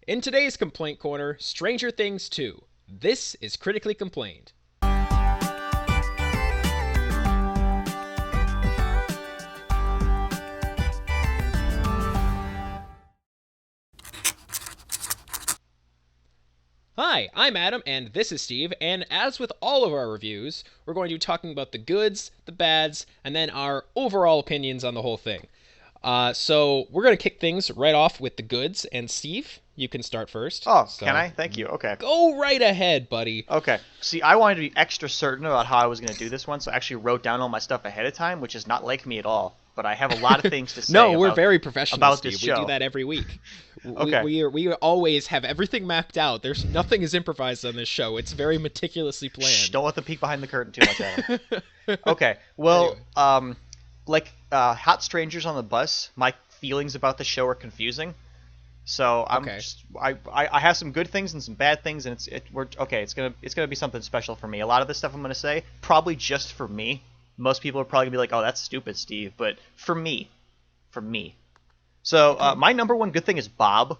In today's Complaint Corner, Stranger Things 2. This is Critically Complained. Hi, I'm Adam, and this is Steve, and as with all of our reviews, we're going to be talking about the goods, the bads, and then our overall opinions on the whole thing. So we're going to kick things right off with the goods, and Steve, you can start first. Oh, So can I? Thank you. Okay. go right ahead, buddy. Okay. See, I wanted to be extra certain about how I was going to do this one, so I actually wrote down all my stuff ahead of time, which is not like me at all. But I have a lot of things to say. No, we're very professional, about Steve. this We show. do that every week. Okay. We always have everything mapped out. There's nothing is improvised on this show. It's very meticulously planned. Shh, don't let them peek behind the curtain too much, Adam. Okay. Well, Hot Strangers on the Bus, my feelings about the show are confusing. So Okay. I have some good things and some bad things, and it's gonna be something special for me. A lot of the stuff I'm gonna say probably just for me. Most people are probably gonna be like, "Oh, that's stupid, Steve," but for me. So my number one good thing is Bob.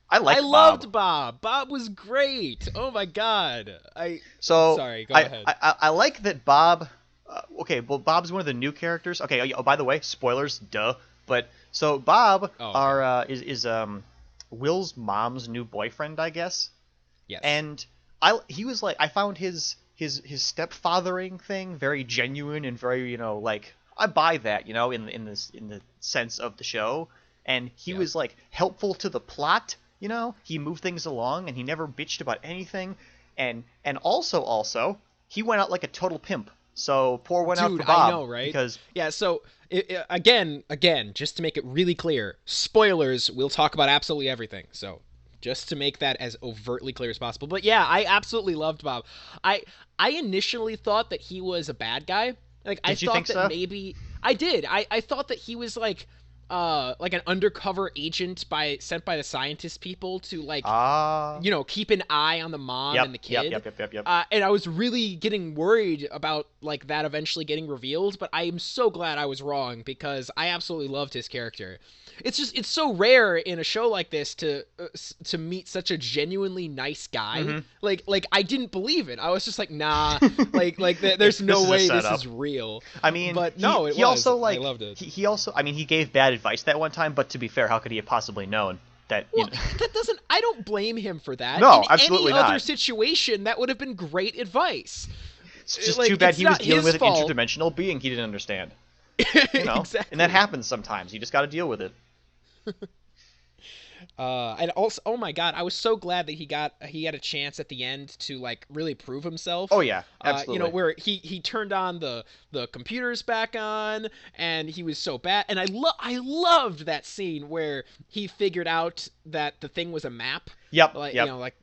I like I Bob. loved Bob. Bob was great. Oh my god. Sorry, go ahead. I like that Bob. Okay, well, Bob's one of the new characters. Okay. Oh, by the way, spoilers, duh. But so Bob is Will's mom's new boyfriend, I guess. Yes. And I found his stepfathering thing very genuine and very, like, I buy that, in the sense of the show. And he was like helpful to the plot, he moved things along and he never bitched about anything. And also he went out like a total pimp. So pour one out for Bob. I know, right? Because so again, just to make it really clear, spoilers, we'll talk about absolutely everything. So just to make that as overtly clear as possible. But yeah, I absolutely loved Bob. I initially thought that he was a bad guy. Like, I you thought think that so? maybe I did. I thought that he was like an undercover agent sent by the scientist people to keep an eye on the mom and the kid. Yep. And I was really getting worried about like that eventually getting revealed, but I am so glad I was wrong because I absolutely loved his character. It's so rare in a show like this to meet such a genuinely nice guy. Mm-hmm. Like I didn't believe it. I was just like, nah, there's no way this is real. I mean, but no, it he was. also I loved it. He also, I mean, he gave bad advice that one time, but to be fair, how could he have possibly known that? Well, that doesn't. I don't blame him for that. No, in absolutely any not. other situation, that would have been great advice. It's just like, too bad it's he was not dealing his with fault. an interdimensional being he didn't understand. Exactly. And that happens sometimes. You just got to deal with it. And also, oh my god, I was so glad that he had a chance at the end to like really prove himself. Oh yeah, absolutely. Where he turned on the computers back on, and he was so bad. And I loved that scene where he figured out that the thing was a map. Yep. Like, yep.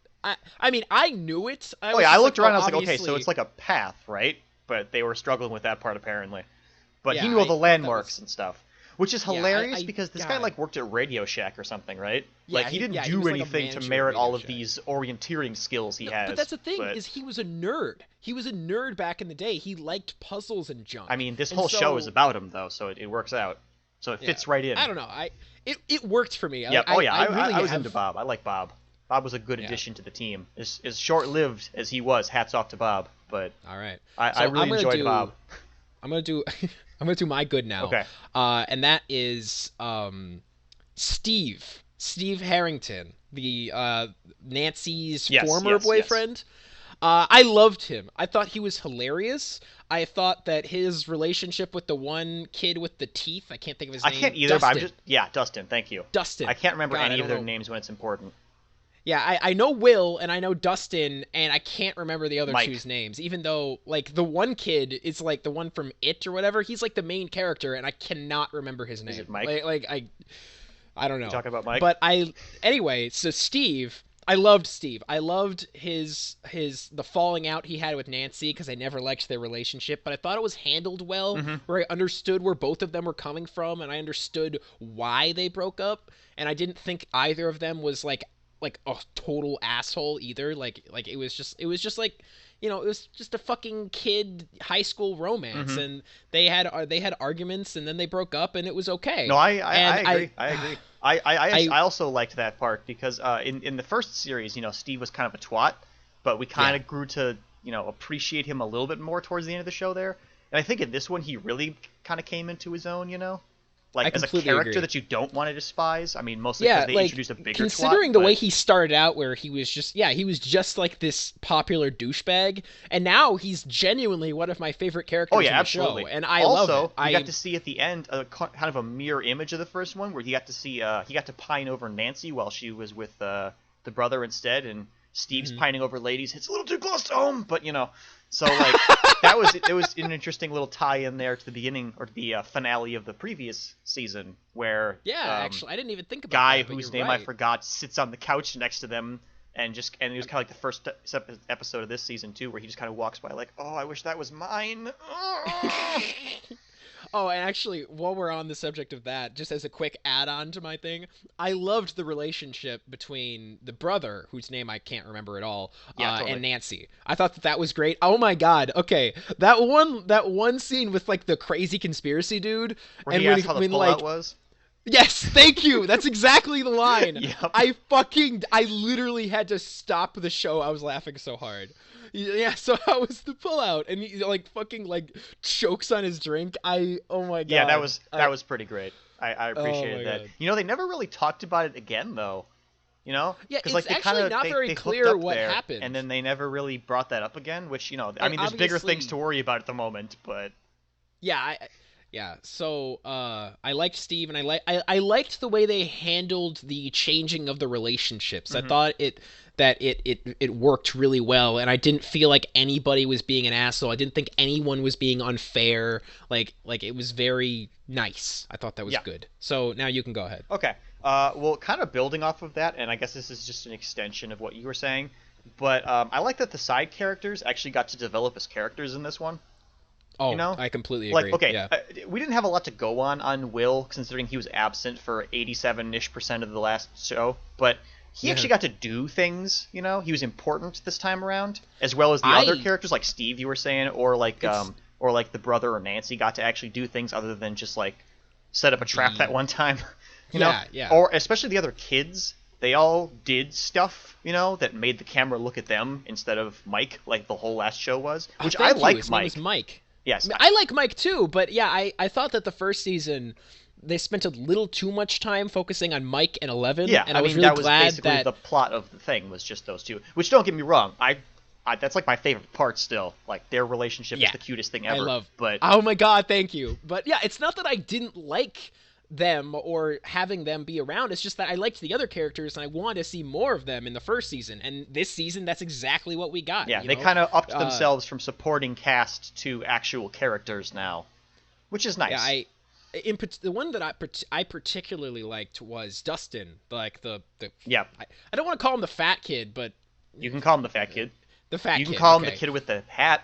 I mean, I knew it. I looked around. I was like, okay, so it's like a path, right? But they were struggling with that part apparently. But he knew all the landmarks and stuff. Which is hilarious because this guy like worked at Radio Shack or something, right? Yeah, like he didn't he do was, like, a anything manager to at merit all Radio of Shack. these orienteering skills he has. But that's the thing is he was a nerd. He was a nerd back in the day. He liked puzzles and junk. I mean, this whole show is about him though, so it works out. So it fits right in. I don't know. It worked for me. Yeah. I was have... into Bob. I like Bob. Bob was a good addition to the team. As short-lived as he was, hats off to Bob. But all right, I really enjoyed Bob. I'm gonna do my good now. Okay. And that is Steve Harrington, the Nancy's former boyfriend. I loved him. I thought he was hilarious. I thought that his relationship with the one kid with the teeth, I can't think of his name. I can't either, Dustin. but Dustin, thank you. Dustin. I can't remember God, any of their know. names when it's important. Yeah, I know Will and I know Dustin, and I can't remember the other Mike. two's names. Even though, like, the one kid is like the one from It or whatever. He's like the main character, and I cannot remember his name. Is it Mike? I don't know. You talking about Mike? But anyway. So Steve, I loved Steve. I loved the falling out he had with Nancy because I never liked their relationship, but I thought it was handled well, where I understood where both of them were coming from, and I understood why they broke up, and I didn't think either of them was like like a total asshole either. Like it was just like, it was just a fucking kid high school romance, Hmm. and they had arguments, and then they broke up, and it was No, okay. I And agree. I agree. I I also liked that part because in the first series, Steve was kind of a twat, but we kind yeah, of grew to appreciate him a little bit more towards the end of the show there. And I think in this one he really kind of came into his own, I like as a completely character agree. that you don't want to despise. I mean, mostly because Yeah, they like introduced a bigger twat, considering the way but he started out, where he was just like this popular douchebag, and now he's genuinely one of my favorite oh characters yeah, in the show, absolutely. and I love it. Also, you got to see at the end kind of a mirror image of the first one, where he got to pine over Nancy while she was with the brother instead, and Steve's Mhm. pining over ladies. It's a little too close to home, but so like that was it was an interesting little tie in there to the beginning or to the finale of the previous season, where Yeah, actually, I didn't even think about guy that, but whose you're name I right. forgot sits on the couch next to them. And it was kind of like the first episode of this season too, where he just kind of walks by like, oh, I wish that was mine. Oh, and actually, while we're on the subject of that, just as a quick add-on to my thing, I loved the relationship between the brother, whose name I can't remember at all, Yeah, totally. and Nancy. I thought that was great. Oh my god. Okay, that one scene with like the crazy conspiracy dude, Where and he asked how the when pullout like was. yes, thank you. That's exactly the line. Yep. I literally had to stop the show. I was laughing so hard. Yeah, so how was the pullout? And he like fucking like chokes on his drink. Oh my Yeah, god. that was pretty great. I Oh appreciated my that. god. They never really talked about it again though. Yeah, Because it's like they actually kind of not very they hooked clear up what there, happened. and then they never really brought that up again. Which I Like mean, there's bigger things obviously, to worry about at the moment, but yeah, yeah. So I liked Steve, and I liked the way they handled the changing of the relationships. I hmm thought it worked really well, and I didn't feel like anybody was being an asshole. I didn't think anyone was being unfair. Like it was very nice. I thought that was yeah. good. So now you can go ahead. Okay. Well, kind of building off of that, and I guess this is just an extension of what you were saying, but I like that the side characters actually got to develop as characters in this one. You Oh, know, I completely like agree. okay, Yeah. we didn't have a lot to go on Will, considering he was absent for 87-ish% of the last show, but he Yeah. actually got to do things. He was important this time around, as well as the other I characters like Steve, you were saying, it's or like the brother or Nancy got to actually do things other than just like set up a trap that the one time. yeah. Or especially the other kids. They all did stuff, that made the camera look at them instead of Mike, like the whole last show was. Oh, Which I thank you. like His name Mike. is Mike. Yes, I like Mike too, but yeah, I thought that the first season they spent a little too much time focusing on Mike and Eleven, yeah. and I was mean, really that was glad basically that the plot of the thing was just those two. Which don't get me wrong, that's like my favorite part still. Like their relationship is yeah, the cutest thing I ever. love. But Oh my god, thank you. But yeah, it's not that I didn't like them or having them be around. It's just that I liked the other characters and I wanted to see more of them in the first season. And this season, that's exactly what we got. yeah, you they know? kind of upped Uh, themselves from supporting cast to actual characters now, which is nice. Yeah, the one that I particularly liked was Dustin, like the Yeah, I don't want to call him the fat kid, but you can call him the fat kid. the fat You can kid. call him the Okay. kid with the hat.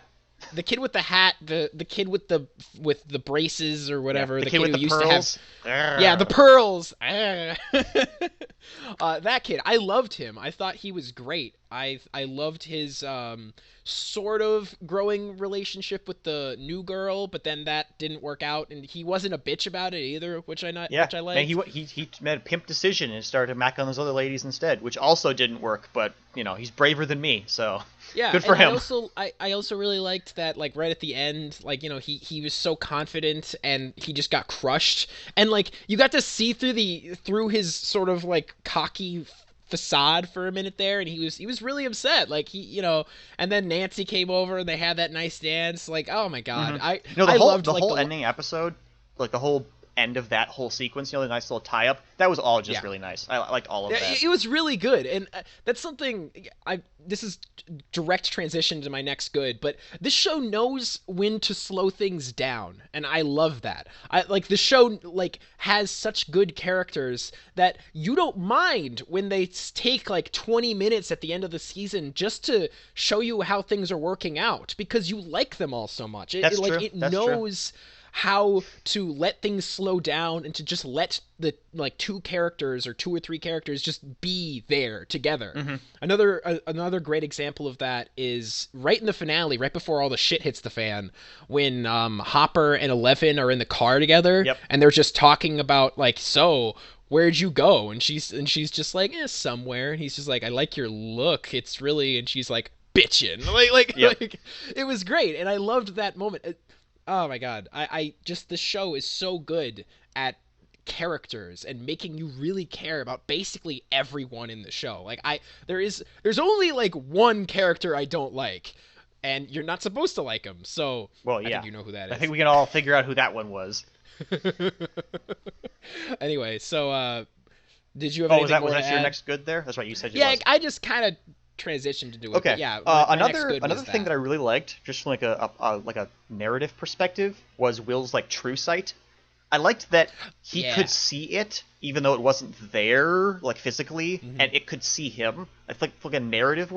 The kid with the hat, the kid with the braces or whatever, Yeah, the kid with who the used pearls. to have yeah, the pearls. That kid, I loved him. I thought he was great. I loved his sort of growing relationship with the new girl, but then that didn't work out, and he wasn't a bitch about it either, which I Yeah, liked. and he made a pimp decision and started to mack on those other ladies instead, which also didn't work. But he's braver than me, so Yeah, good for and him. I also really liked that, like, right at the end, like, he was so confident and he just got crushed, and like you got to see through his sort of like cocky facade for a minute there, and he was really upset, like and then Nancy came over and they had that nice dance, like, oh my god. Mhm. I loved the like whole ending episode, like the whole end of that whole sequence, the nice little tie up. That was all just Yeah. really nice. I liked all of Yeah, that. it was really good, and that's something. This is direct transition to my next good, but this show knows when to slow things down, and I love that. I like the show like has such good characters that you don't mind when they take like 20 minutes at the end of the season just to show you how things are working out because you like them all so much. That's like true. it That's true. knows. how to let things slow down and to just let the like two characters or two or three characters just be there together. Mm-hmm. Another great example of that is right in the finale, right before all the shit hits the fan, when Hopper and Eleven are in the car together, Yep. and they're just talking about like, so where'd you go? And she's just like, somewhere. And he's just like, I like your look. It's really, and she's like, bitchin'. Yep. Like it was great, and I loved that moment. Oh my god, I just, the show is so good at characters and making you really care about basically everyone in the show. Like there's only like one character I don't like, and you're not supposed to like him. So Well, I yeah. think you know who that I is. think we can all figure out who that one was. Anyway, so did you have Oh, anything was more that to your add? next good there? That's right, you said you Yeah, was. I just kind of transitioned to do it. Okay. But yeah, my next Another good was another thing that I really liked, just from like a narrative perspective, was Will's like true sight. I liked that he Yeah. could see it, even though it wasn't there, like physically, and it could see him. I think like a narrative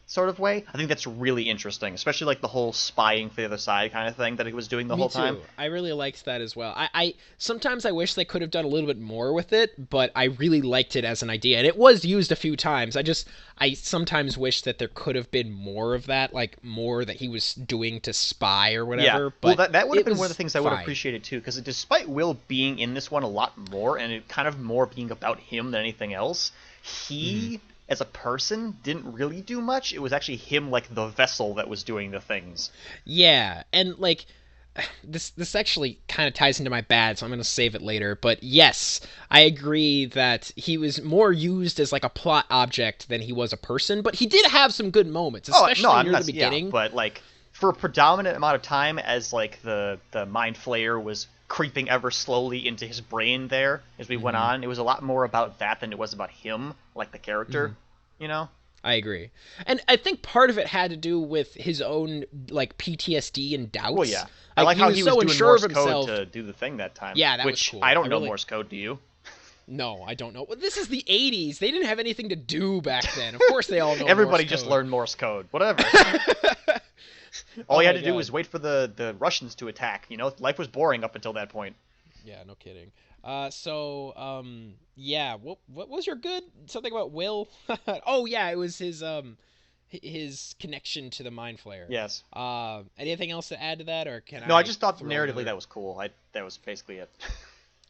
sort of way. I think that's really interesting, especially like the whole spying for the other side kind of thing that he was doing the Me whole too. time. I really liked that as well. I sometimes I wish they could have done a little bit more with it, but I really liked it as an idea, and it was used a few times. I sometimes wish that there could have been more of that, like more that he was doing to spy or whatever. Yeah, But well, that would have it been one was of the things I would have fine. appreciated too, because despite Will being in this one a lot more, and it kind of more being about him than anything else, he, as a person, didn't really do much. It was actually him, like the vessel, that was doing the things. Yeah, and like this actually kind of ties into my bad, so I'm going to save it later. But yes, I agree that he was more used as like a plot object than he was a person. But he did have some good moments, Oh especially no, I'm near not. the Yeah, beginning. but like for a predominant amount of time, as like the mind flayer was creeping ever slowly into his brain there as we went on, it was a lot more about that than it was about him, like the character. You know. I agree. And I think part of it had to do with his own like PTSD and doubts. Well, yeah. I like he how was he was so doing unsure Morse of himself. code to do the thing that time. Yeah, that was which cool. I don't know really... Morse code. Do you? No, I don't know. Well, this is the 80s. They didn't have anything to do back then. Of course they all know Everybody Morse just code. learned Morse code. Whatever. Oh All you had my to do God. was wait for the Russians to attack. You know, life was boring up until that point. Yeah, no kidding. Yeah, what was your good? Something about Will? Oh yeah, it was his connection to the Mind Flayer. Yes. Anything else to add to that, or can No, I just thought throw narratively another- that was cool. That was basically it.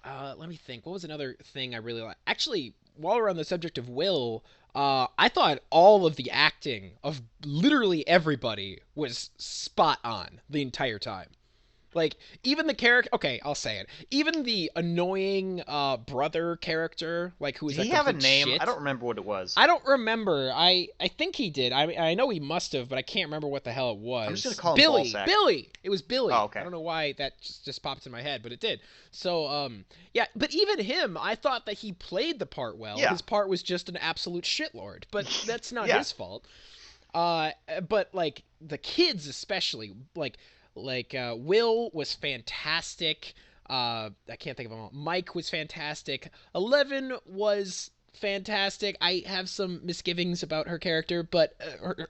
Let me think. What was another thing I really liked? Actually, while we're on the subject of Will, I thought all of the acting of literally everybody was spot on the entire time. Like, even the character... Okay, I'll say it. Even the annoying brother character, like, who was Did like he have a complete name? shit. I don't remember what it was. I don't remember. I think he did. I know he must have, but I can't remember what the hell it was. I'm just gonna call him Billy. Ballsack. Billy. It was Billy. Oh, okay. I don't know why that just popped in my head, but it did. So yeah. But even him, I thought that he played the part well. Yeah. His part was just an absolute shitlord, but that's not Yeah. his fault. But like the kids especially, like Will was fantastic. I can't think of them all. Mike was fantastic. 11 was fantastic. I have some misgivings about her character, but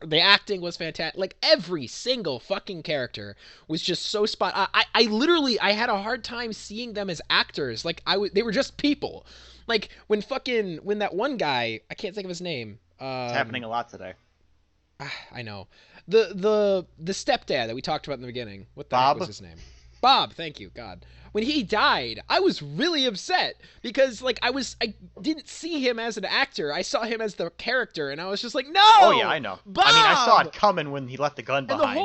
the acting was fantastic. Like every single fucking character was just so spot. I literally I had a hard time seeing them as actors. Like they were just people. Like when that one guy, I can't think of his name. It's happening a lot today. I know. The stepdad that we talked about in the beginning. What the Bob? heck was his name? Bob, thank you, God. When he died, I was really upset because like I didn't see him as an actor. I saw him as the character and I was just like, "No!" Oh yeah, I know. Bob! I mean, I saw it coming when he left the gun And behind.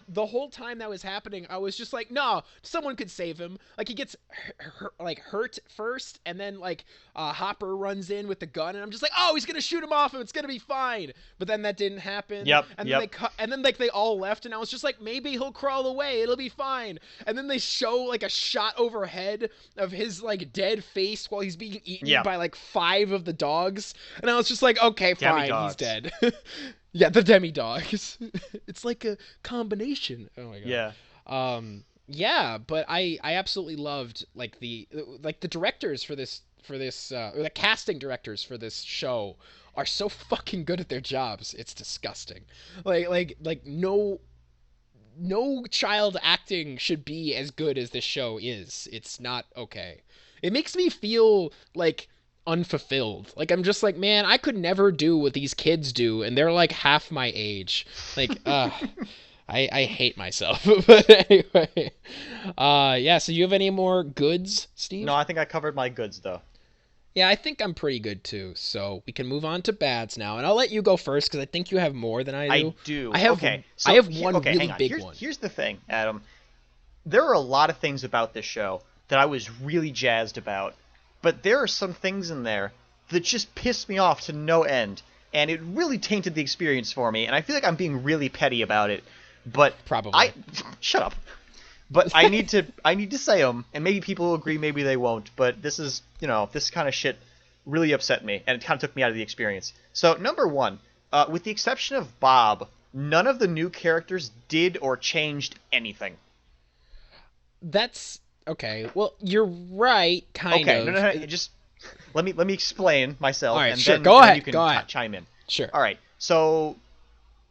the whole time that was happening, I was just like, "No, someone could save him." Like he gets hurt first, and then like Hopper runs in with the gun, and I'm just like, "Oh, he's gonna shoot him off, and it's gonna be fine." But then that didn't happen. Yep, And yep. then and then like they all left, and I was just like, maybe he'll crawl away, it'll be fine. And then they show like a shot overhead of his like dead face while he's being eaten Yeah. by like 5 of the dogs, and I was just like, okay, fine, Demi-dogs. he's dead. Yeah, the demi-dogs. It's like a combination. Oh my god. Yeah. Yeah, but I absolutely loved like the directors for this or the casting directors for this show are so fucking good at their jobs. It's disgusting. Like no child acting should be as good as this show is. It's not okay. It makes me feel like unfulfilled. Like I'm just like, man, I could never do what these kids do, and they're like half my age. Like, I hate myself. But anyway, yeah. So you have any more goods, Steve? No, I think I covered my goods though. Yeah, I think I'm pretty good too. So we can move on to bads now, and I'll let you go first because I think you have more than I do. I do. I have. Okay. So I have one okay, really hang on. big one. Here's the thing, Adam. There are a lot of things about this show that I was really jazzed about, but there are some things in there that just pissed me off to no end, and it really tainted the experience for me. And I feel like I'm being really petty about it, but Probably. Shut up. But I need to say them, and maybe people will agree, maybe they won't. But this is, this kind of shit really upset me, and it kind of took me out of the experience. So number one, with the exception of Bob, none of the new characters did or changed anything. That's okay. Well, you're right, kind okay, of. no, just let me explain myself, All right, and sure. then, Go then ahead. you can Go ahead. chime in. Sure. All right. So,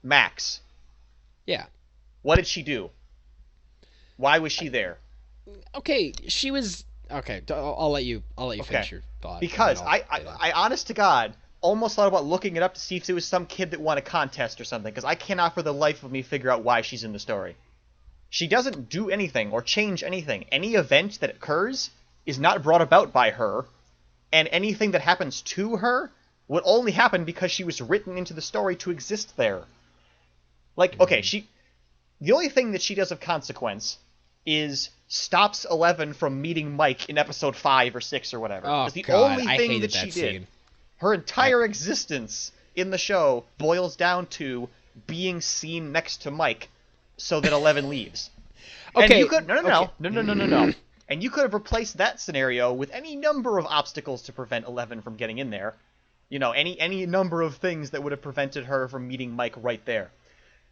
Max, Yeah. what did she do? Why was she there? Okay. She was okay. I'll let you. Finish your thought. Because and then I honest to God, almost thought about looking it up to see if it was some kid that won a contest or something, because I cannot for the life of me figure out why she's in the story. She doesn't do anything or change anything. Any event that occurs is not brought about by her, and anything that happens to her would only happen because she was written into the story to exist there. Like, okay, the only thing that she does of consequence is stops Eleven from meeting Mike in episode 5 or 6 or whatever. Oh, It's the God, only I thing hated that she that did. scene. Her entire existence in the show boils down to being seen next to Mike so that Eleven leaves. Okay. And you could no. And you could have replaced that scenario with any number of obstacles to prevent Eleven from getting in there. Any number of things that would have prevented her from meeting Mike right there.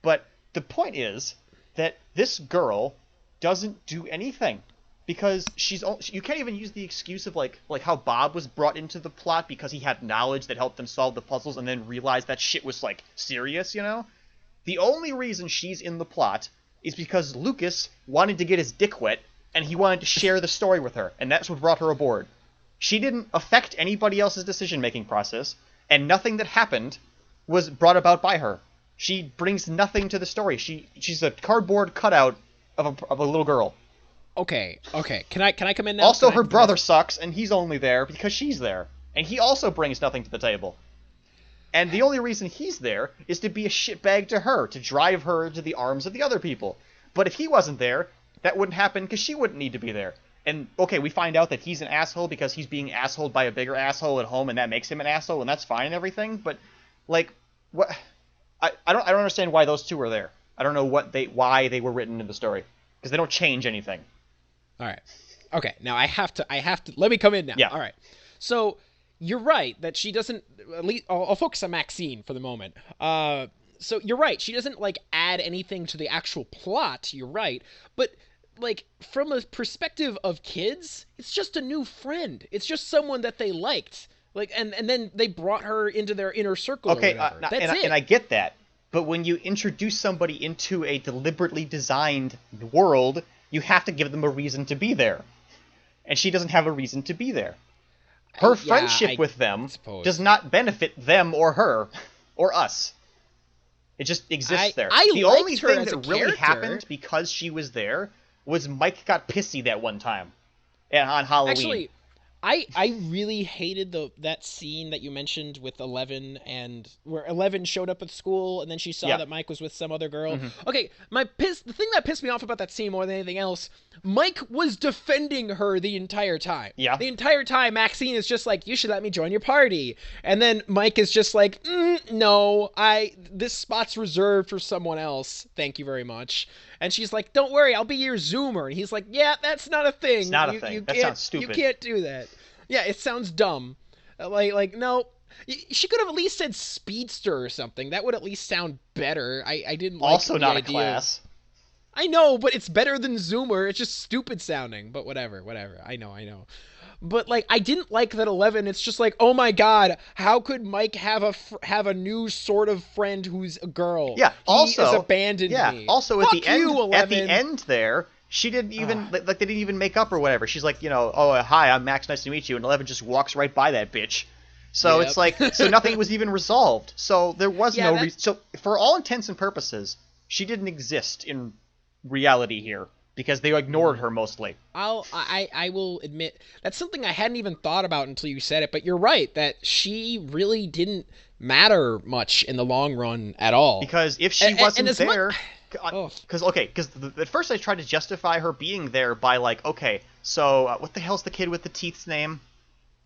But the point is that this girl doesn't do anything, because you can't even use the excuse of like how Bob was brought into the plot because he had knowledge that helped them solve the puzzles and then realized that shit was like serious. The only reason she's in the plot is because Lucas wanted to get his dick wet and he wanted to share the story with her, and that's what brought her aboard. She didn't affect anybody else's decision-making process, and nothing that happened was brought about by her. She brings nothing to the story. She's a cardboard cutout of a little girl. Okay. Can I come in now? Also, her brother sucks, and he's only there because she's there, and he also brings nothing to the table. And the only reason he's there is to be a shitbag to her, to drive her into the arms of the other people. But if he wasn't there, that wouldn't happen because she wouldn't need to be there. And, okay, we find out that he's an asshole because he's being assholed by a bigger asshole at home, and that makes him an asshole, and that's fine and everything, but, like, what... I don't understand why those two are there. I don't know why they were written in the story, because they don't change anything. All right. Okay. Now I have to. Let me come in now. Yeah. All right. So you're right that she doesn't. At least I'll focus on Maxine for the moment. So you're right. She doesn't like add anything to the actual plot. You're right. But like from a perspective of kids, it's just a new friend. It's just someone that they liked. Like and then they brought her into their inner circle. Okay, or whatever. That's it. and I get that, but when you introduce somebody into a deliberately designed world, you have to give them a reason to be there, and she doesn't have a reason to be there. Her friendship with them does not benefit them or her or us. It just exists there. The only thing that really happened because she was there was Mike got pissy that one time on Halloween. Actually, I really hated that scene that you mentioned with Eleven, and where Eleven showed up at school and then she saw that Mike was with some other girl. Mm-hmm. Okay, the thing that pissed me off about that scene more than anything else, Mike was defending her the entire time. Yeah. The entire time, Maxine is just like, you should let me join your party. And then Mike is just like, no, this spot's reserved for someone else. Thank you very much. And she's like, don't worry, I'll be your Zoomer. And he's like, yeah, that's not a thing. It's not a thing. That sounds stupid. You can't do that. Yeah, it sounds dumb. Like no. She could have at least said speedster or something. That would at least sound better. I didn't like also the not idea. A class. I know, but it's better than Zoomer. It's just stupid sounding. But whatever. I know. But like, I didn't like that 11. It's just like, oh my god, how could Mike have have a new sort of friend who's a girl? Yeah. He has Also, abandoned yeah. me. Also, Fuck at the end, you, 11. there, she didn't even like they didn't even make up or whatever. She's like, oh hi, I'm Max, nice to meet you, and 11 just walks right by that bitch. So Yep. it's like, so nothing was even resolved. So there was Yeah, no reason. So for all intents and purposes, she didn't exist in reality here because they ignored her mostly. I will admit that's something I hadn't even thought about until you said it. But you're right that she really didn't matter much in the long run at all. Because if she wasn't as there, Oh. because at first I tried to justify her being there by like, okay, so what the hell's the kid with the teeth's name?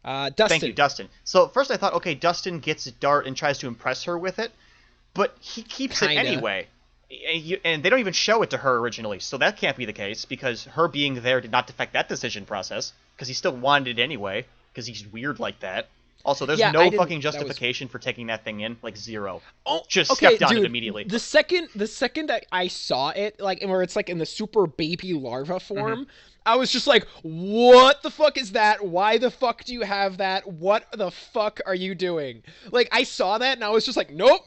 Dustin. Thank you, Dustin. So at first I thought, okay, Dustin gets a dart and tries to impress her with it, but he keeps Kinda. it anyway. And they don't even show it to her originally, so that can't be the case, because her being there did not affect that decision process, because he still wanted it anyway, because he's weird like that. Also, there's Yeah, no fucking justification for taking that thing in, like zero. Oh, Just okay, stepped on dude, it immediately. The second that I saw it, like where it's like in the super baby larva form, I was just like, what the fuck is that? Why the fuck do you have that? What the fuck are you doing? Like, I saw that and I was just like, nope,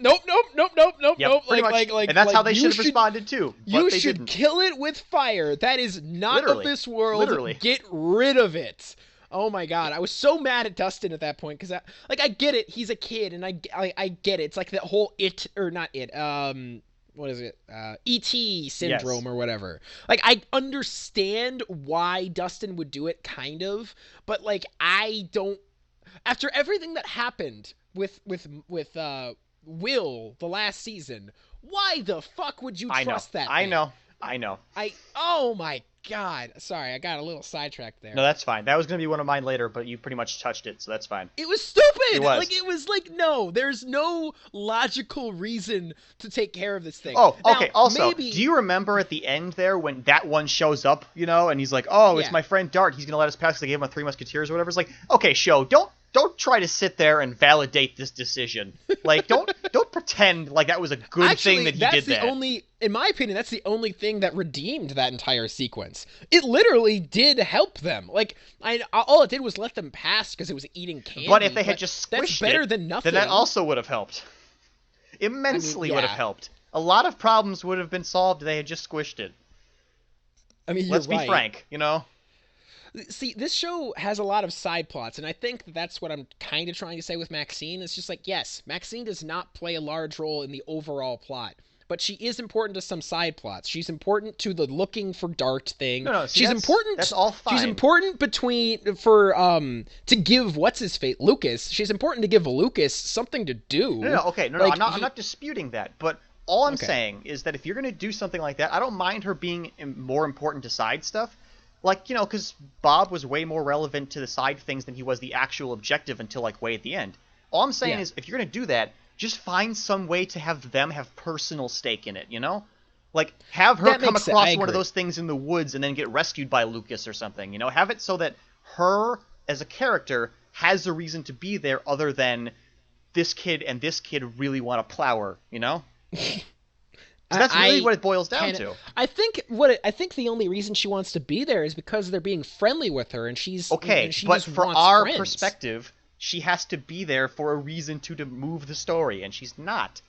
nope, nope, nope, nope, nope, Yep, nope. pretty Like, much. And that's how they you should have responded too. But You they should didn't. kill it with fire. That is not Literally. of this world. Literally. Get rid of it. Oh my god, I was so mad at Dustin at that point because I get it. He's a kid, and I get it. It's like that whole what is it? ET syndrome Yes. or whatever. Like, I understand why Dustin would do it, kind of, but like, I don't. After everything that happened with Will the last season, why the fuck would you trust that? I thing? know. Oh my god. Sorry, I got a little sidetracked there. No, that's fine. That was going to be one of mine later, but you pretty much touched it, so that's fine. It was stupid. It was. Like, it was like, no, there's no logical reason to take care of this thing. Oh, Now, okay. Also, maybe... do you remember at the end there when that one shows up, and he's like, "Oh, it's Yeah. my friend Dart. He's gonna let us pass because I gave him a Three Musketeers or whatever." It's like, okay, show, don't try to sit there and validate this decision. Like, don't pretend like that was a good Actually, thing that he that's did the that. only, in my opinion, that's the only thing that redeemed that entire sequence. It literally did help them. Like, all it did was let them pass because it was eating candy. But if they had just squished that's better it, than nothing. then that also would have helped. Immensely would have yeah. helped. A lot of problems would have been solved if they had just squished it. I mean, Let's you're be right. frank, See, this show has a lot of side plots, and I think that's what I'm kind of trying to say with Maxine. It's just like, yes, Maxine does not play a large role in the overall plot, but she is important to some side plots. She's important to the looking for Dart thing. No, see, she's that's- important. that's all She's fine. important to give what's his fate, Lucas. She's important to give Lucas something to do. Okay, no, Like, I'm not disputing that, but all I'm Okay. saying is that if you're going to do something like that, I don't mind her being more important to side stuff. Like, because Bob was way more relevant to the side things than he was the actual objective until, like, way at the end. All I'm saying Yeah. is, if you're going to do that, just find some way to have them have personal stake in it, Like, have her That come makes sense. across I one of agree. those things in the woods and then get rescued by Lucas or something, Have it so that her, as a character, has a reason to be there other than this kid and this kid really want to plow her, So that's really what it boils down to. I think the only reason she wants to be there is because they're being friendly with her, and she's Okay, and she but just for wants our friends. perspective, she has to be there for a reason to move the story, and she's not.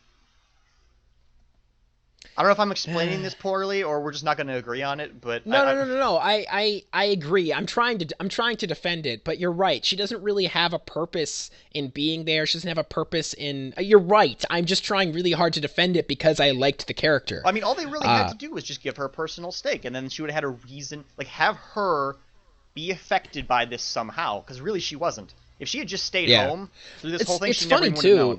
I don't know if I'm explaining this poorly or we're just not going to agree on it, but No. I agree. I'm trying to defend it, but you're right. She doesn't really have a purpose in being there. She doesn't have a purpose in. You're right. I'm just trying really hard to defend it because I liked the character. I mean, all they really had to do was just give her a personal stake, and then she would have had a reason, like have her be affected by this somehow, because really she wasn't. If she had just stayed home through this whole thing, it's she never funny even would have known.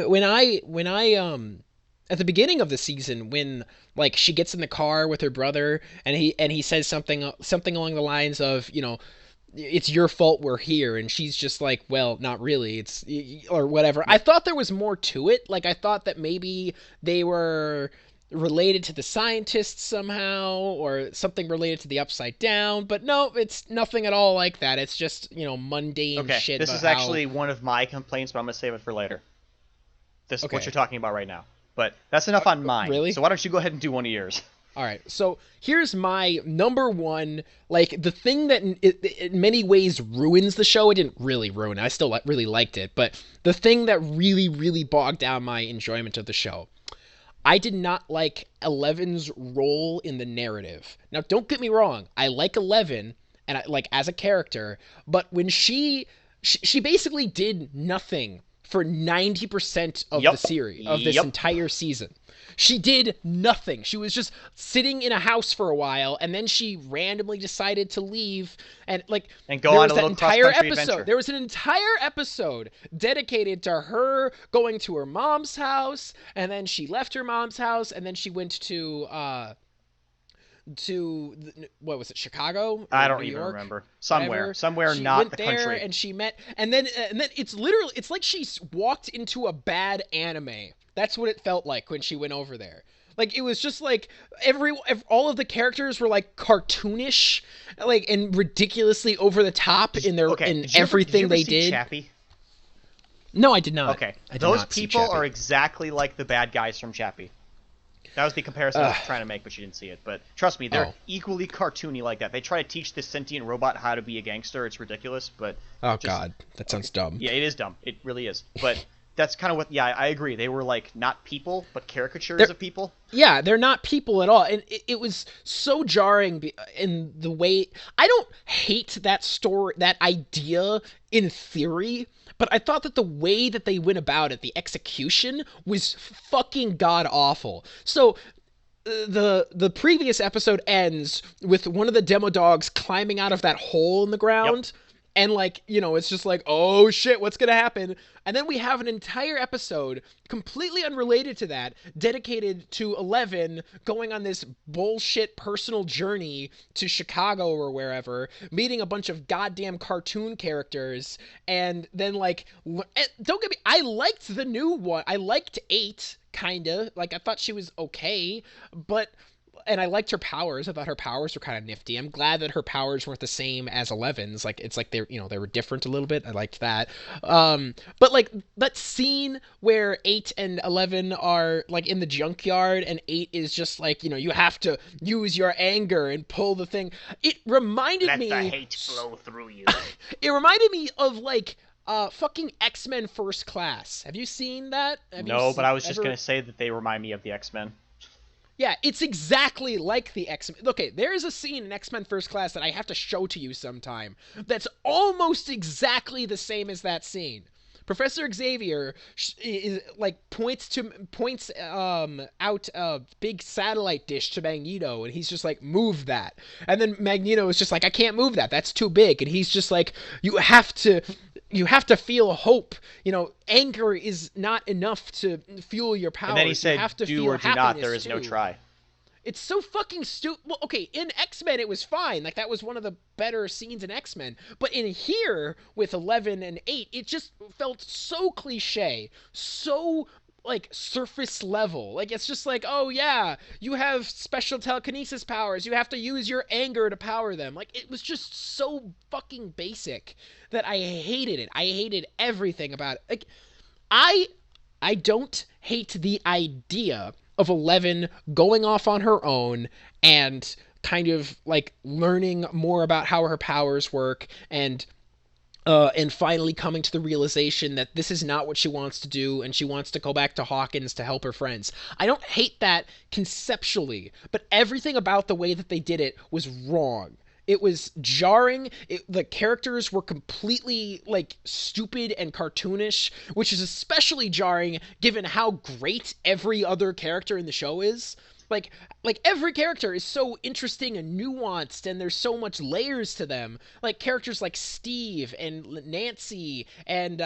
too. When I at the beginning of the season, when like she gets in the car with her brother and he says something along the lines of, it's your fault we're here, and she's just like, well, not really, it's or whatever. I thought there was more to it. Like, I thought that maybe they were related to the scientists somehow, or something related to the Upside Down, but no, it's nothing at all like that. It's just, mundane Okay, shit. this about is how- actually one of my complaints, but I'm going to save it for later. This is what Okay. you're talking about right now. But that's enough on mine. really? So why don't you go ahead and do one of yours? All right. So here's my number one, like the thing that in many ways ruins the show. It didn't really ruin it. I still really liked it, but the thing that really, really bogged down my enjoyment of the show. I did not like Eleven's role in the narrative. Now, don't get me wrong. I like Eleven, and I like as a character, but when she basically did nothing for 90% of the Yep. series of this Yep. entire season. She did nothing. She was just sitting in a house for a while, and then she randomly decided to leave. And like, And go there on was a that little entire cross-country episode. adventure. There was an entire episode dedicated to her going to her mom's house, and then she left her mom's house, and then she went to what was it, Chicago? I Or don't New even York? remember. Whatever. Somewhere She not went the there country. and she met, and then it's literally, it's like she walked into a bad anime. That's what it felt like when she went over there. Like it was just like all of the characters were like cartoonish, like and ridiculously over the top in their Okay. in did you ever everything they see did. Chappie? No, I did not. Okay. I did Those not see people Chappie. are exactly like the bad guys from Chappie. That was the comparison I was trying to make, but you didn't see it. But trust me, they're Oh. equally cartoony like that. They try to teach this sentient robot how to be a gangster. It's ridiculous, but Oh just- God, that sounds dumb. yeah, it is dumb. It really is. But that's kind of what. Yeah, I agree. They were like not people, but caricatures They're- of people. Yeah, they're not people at all, and it was so jarring in the way. I don't hate that story, that idea in theory, but I thought that the way that they went about it, the execution, was fucking god awful. So the previous episode ends with one of the demo dogs climbing out of that hole in the ground. And like, you know, it's just like, oh shit, what's gonna happen? And then we have an entire episode completely unrelated to that, dedicated to Eleven going on this bullshit personal journey to Chicago or wherever, meeting a bunch of goddamn cartoon characters, and then like, don't get me, I liked the new one. I liked 8, kinda. Like, I thought she was okay, but and I liked her powers. I thought her powers were kind of nifty. I'm glad that her powers weren't the same as Eleven's. Like it's like they, you know, they were different a little bit. I liked that. But like that scene where 8 and 11 are like in the junkyard, and 8 is just like, you know, you have to use your anger and pull the thing. It reminded Let me. the hate flow through you. It reminded me of like fucking X-Men First Class. Have you seen that? Have you No, but I was just ever- gonna say that they remind me of the X-Men. Yeah, it's exactly like the X-Men. Okay, there is a scene in X-Men First Class that I have to show to you sometime that's almost exactly the same as that scene. Professor Xavier is like points out a big satellite dish to Magneto, and he's just like, move that. And then Magneto is just like, I can't move that. That's too big. And he's just like, you have to feel hope. You know, anger is not enough to fuel your powers. And then he You said, have to "Do feel or do not. There happiness is no too." try." It's so fucking stupid. Well, okay, in X-Men it was fine. Like that was one of the better scenes in X-Men. But in here with 11 and 8, it just felt so cliche, so like surface level. Like it's just like, oh yeah, you have special telekinesis powers. You have to use your anger to power them. Like it was just so fucking basic that I hated it. I hated everything about it. Like I don't hate the idea of 11 going off on her own and kind of like learning more about how her powers work and finally coming to the realization that this is not what she wants to do and she wants to go back to Hawkins to help her friends. I don't hate that conceptually, but everything about the way that they did it was wrong. It was jarring. The characters were completely like stupid and cartoonish, which is especially jarring given how great every other character in the show is. Like every character is so interesting and nuanced, and there's so much layers to them. Like characters like Steve and Nancy and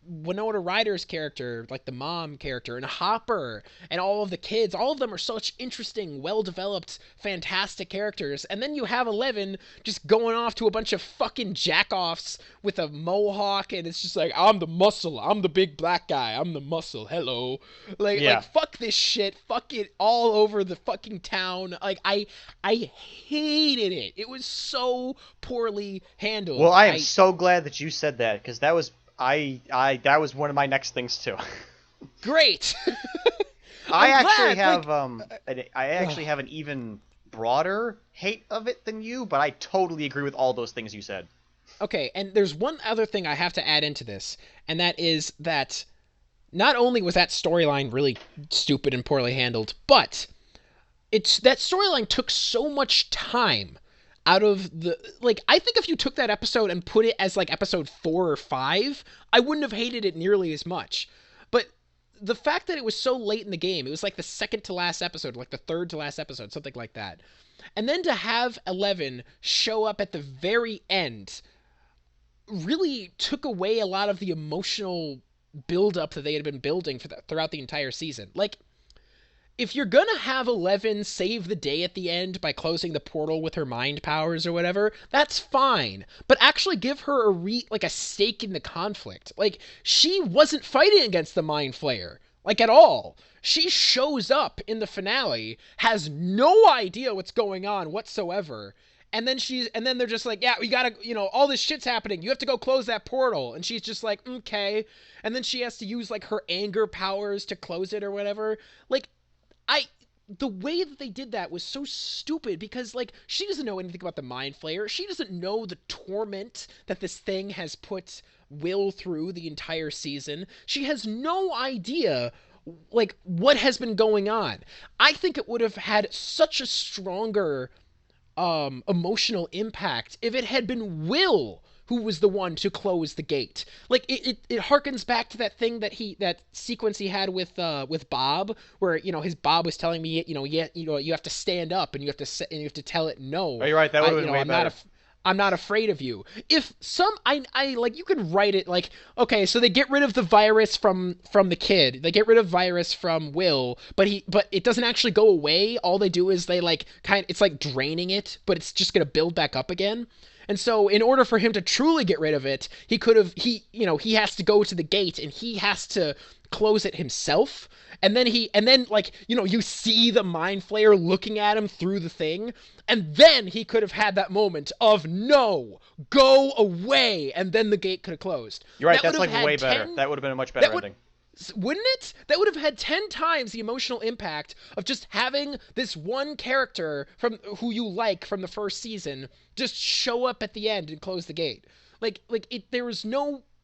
Winona Ryder's character, like the mom character, and Hopper and all of the kids. All of them are such interesting, well-developed, fantastic characters. And then you have 11 just going off to a bunch of fucking jackoffs with a mohawk, and it's just like, I'm the muscle, I'm the big black guy, I'm the muscle. Hello, like fuck this shit, fuck it all over the fucking town. Like I hated it. It was so poorly handled. Well, I am so glad that you said that, because that was that was one of my next things too. Great. I I'm actually glad. have Like, I actually have an even broader hate of it than you, but I totally agree with all those things you said. okay, and there's one other thing I have to add into this, and that is that not only was that storyline really stupid and poorly handled, but it's that storyline took so much time out of the like I think if you took that episode and put it as like episode 4 or 5, I wouldn't have hated it nearly as much. But the fact that it was so late in the game, it was like the second to last episode, like the third to last episode, something like that. And then to have 11 show up at the very end really took away a lot of the emotional build up that they had been building throughout the entire season. Like if you're gonna have 11 save the day at the end by closing the portal with her mind powers or whatever, that's fine. But actually give her like a stake in the conflict. Like she wasn't fighting against the mind flayer, like at all. She shows up in the finale, has no idea what's going on whatsoever. And then they're just like, yeah, we gotta, all this shit's happening. You have to go close that portal. And she's just like, okay. And then she has to use like her anger powers to close it or whatever. Like, I the way that they did that was so stupid because like she doesn't know anything about the mind flayer. She doesn't know the torment that this thing has put Will through the entire season. She has no idea like what has been going on. I think it would have had such a stronger emotional impact if it had been Will who was the one to close the gate. Like it harkens back to that thing that sequence he had with Bob, where his Bob was telling me you have to stand up and you have to tell it no. Oh, you're right. That would have been way better. I'm not afraid of you. If I like, you could write it like, okay, so they get rid of the virus from the kid. They get rid of virus from Will, but it doesn't actually go away. All they do is they like it's like draining it, but it's just gonna build back up again. And so in order for him to truly get rid of it, he has to go to the gate and he has to close it himself. And then like, you see the mind flayer looking at him through the thing. And then he could have had that moment of no, go away. And then the gate could have closed. You're right. That's like way better. That would have been a much better ending. Wouldn't it? That would have had 10 times the emotional impact of just having this one character from who you like from the first season just show up at the end and close the gate.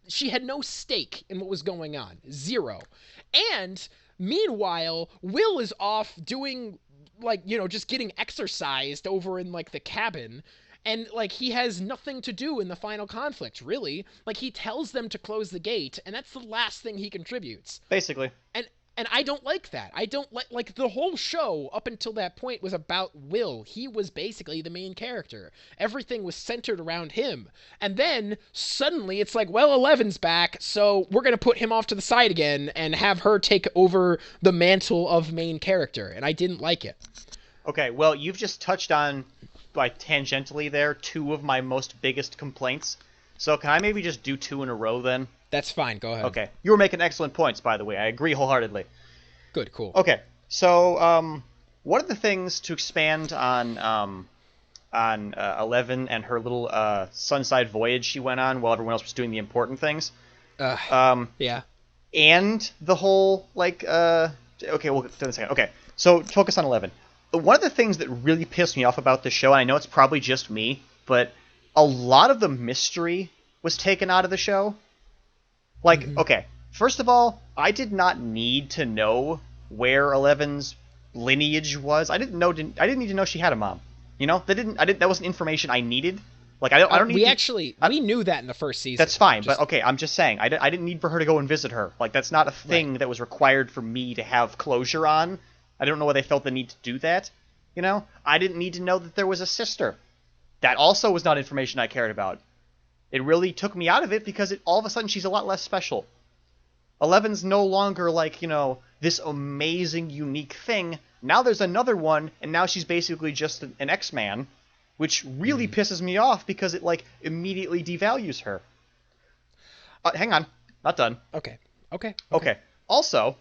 She had no stake in what was going on. Zero. And meanwhile, Will is off doing like, just getting exercised over in like the cabin. And like he has nothing to do in the final conflict, really. Like he tells them to close the gate, and that's the last thing he contributes. Basically. And I don't like that. I don't like the whole show up until that point was about Will. He was basically the main character. Everything was centered around him. And then suddenly it's like, well, Eleven's back, so we're going to put him off to the side again and have her take over the mantle of main character. And I didn't like it. Okay, well, you've just touched on tangentially there two of my most biggest complaints. So can I maybe just do two in a row then? That's fine. Go ahead. Okay. You were making excellent points, by the way. I agree wholeheartedly. Good. Cool. Okay. So, one of the things to expand on 11 and her little sunside voyage she went on while everyone else was doing the important things. Yeah. And the whole okay, we'll do it in a second. Okay. So focus on 11. One of the things that really pissed me off about this show, and I know it's probably just me, but a lot of the mystery was taken out of the show. Like, okay, first of all, I did not need to know where 11's lineage was. I didn't need to know she had a mom. That wasn't information I needed. Like, I don't need. We knew that in the first season. That's fine, but okay, I'm just saying, I didn't need for her to go and visit her. Like, that's not a thing that was required for me to have closure on. I don't know why they felt the need to do that. I didn't need to know that there was a sister. That also was not information I cared about. It really took me out of it because all of a sudden she's a lot less special. 11's no longer like, this amazing, unique thing. Now there's another one, and now she's basically just an X-Man, which really pisses me off because it, immediately devalues her. Hang on. Not done. Okay. Also,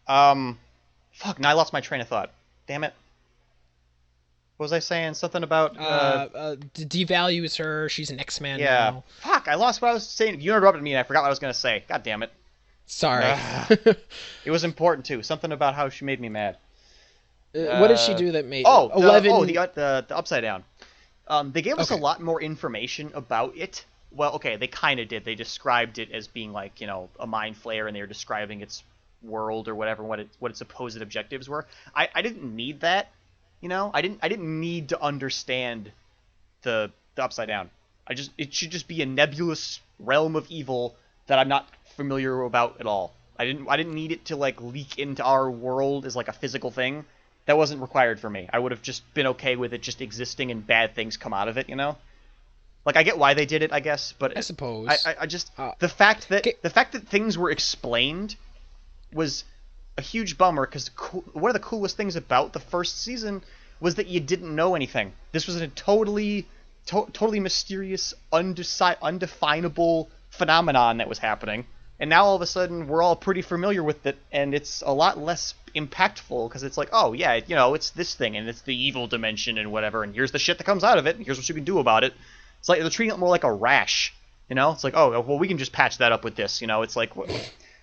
fuck, now I lost my train of thought. Damn it. What was I saying? Something about... devalues her. She's an X-Man now. Fuck, I lost what I was saying. You interrupted me and I forgot what I was going to say. God damn it. Sorry. It was important too. Something about how she made me mad. What did she do that made Oh, 11? the Upside Down. They gave us a Okay. lot more information about it. Well, okay, they kind of did. They described it as being like, a mind flayer, and they were describing its world or whatever, what its supposed objectives were. I didn't need that, I didn't need to understand the Upside Down. It should just be a nebulous realm of evil that I'm not familiar about at all. I didn't need it to like leak into our world as like a physical thing. That wasn't required for me. I would have just been okay with it just existing and bad things come out of it, Like I get why they did it, I guess, but I suppose. I just Uh, the fact that okay. things were explained was a huge bummer because one of the coolest things about the first season was that you didn't know anything. This was a totally mysterious, undefinable phenomenon that was happening, and now all of a sudden we're all pretty familiar with it, and it's a lot less impactful because it's like, oh yeah, it's this thing, and it's the evil dimension and whatever, and here's the shit that comes out of it, and here's what you can do about it. It's like they're treating it more like a rash, It's like, oh well, we can just patch that up with this, It's like,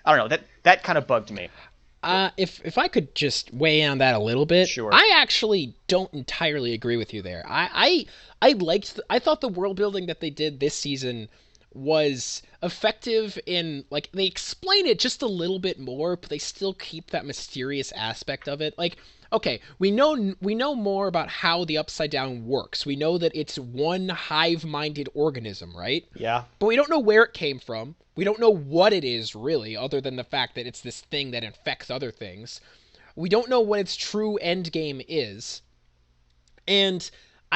I don't know, that kind of bugged me. If I could just weigh in on that a little bit, Sure. I actually don't entirely agree with you there. I thought the world building that they did this season was effective in like they explain it just a little bit more, but they still keep that mysterious aspect of it. Like, okay, we know more about how the Upside Down works. We know that it's one hive-minded organism, right? Yeah. But we don't know where it came from. We don't know what it is really, other than the fact that it's this thing that infects other things. We don't know what its true end game is. And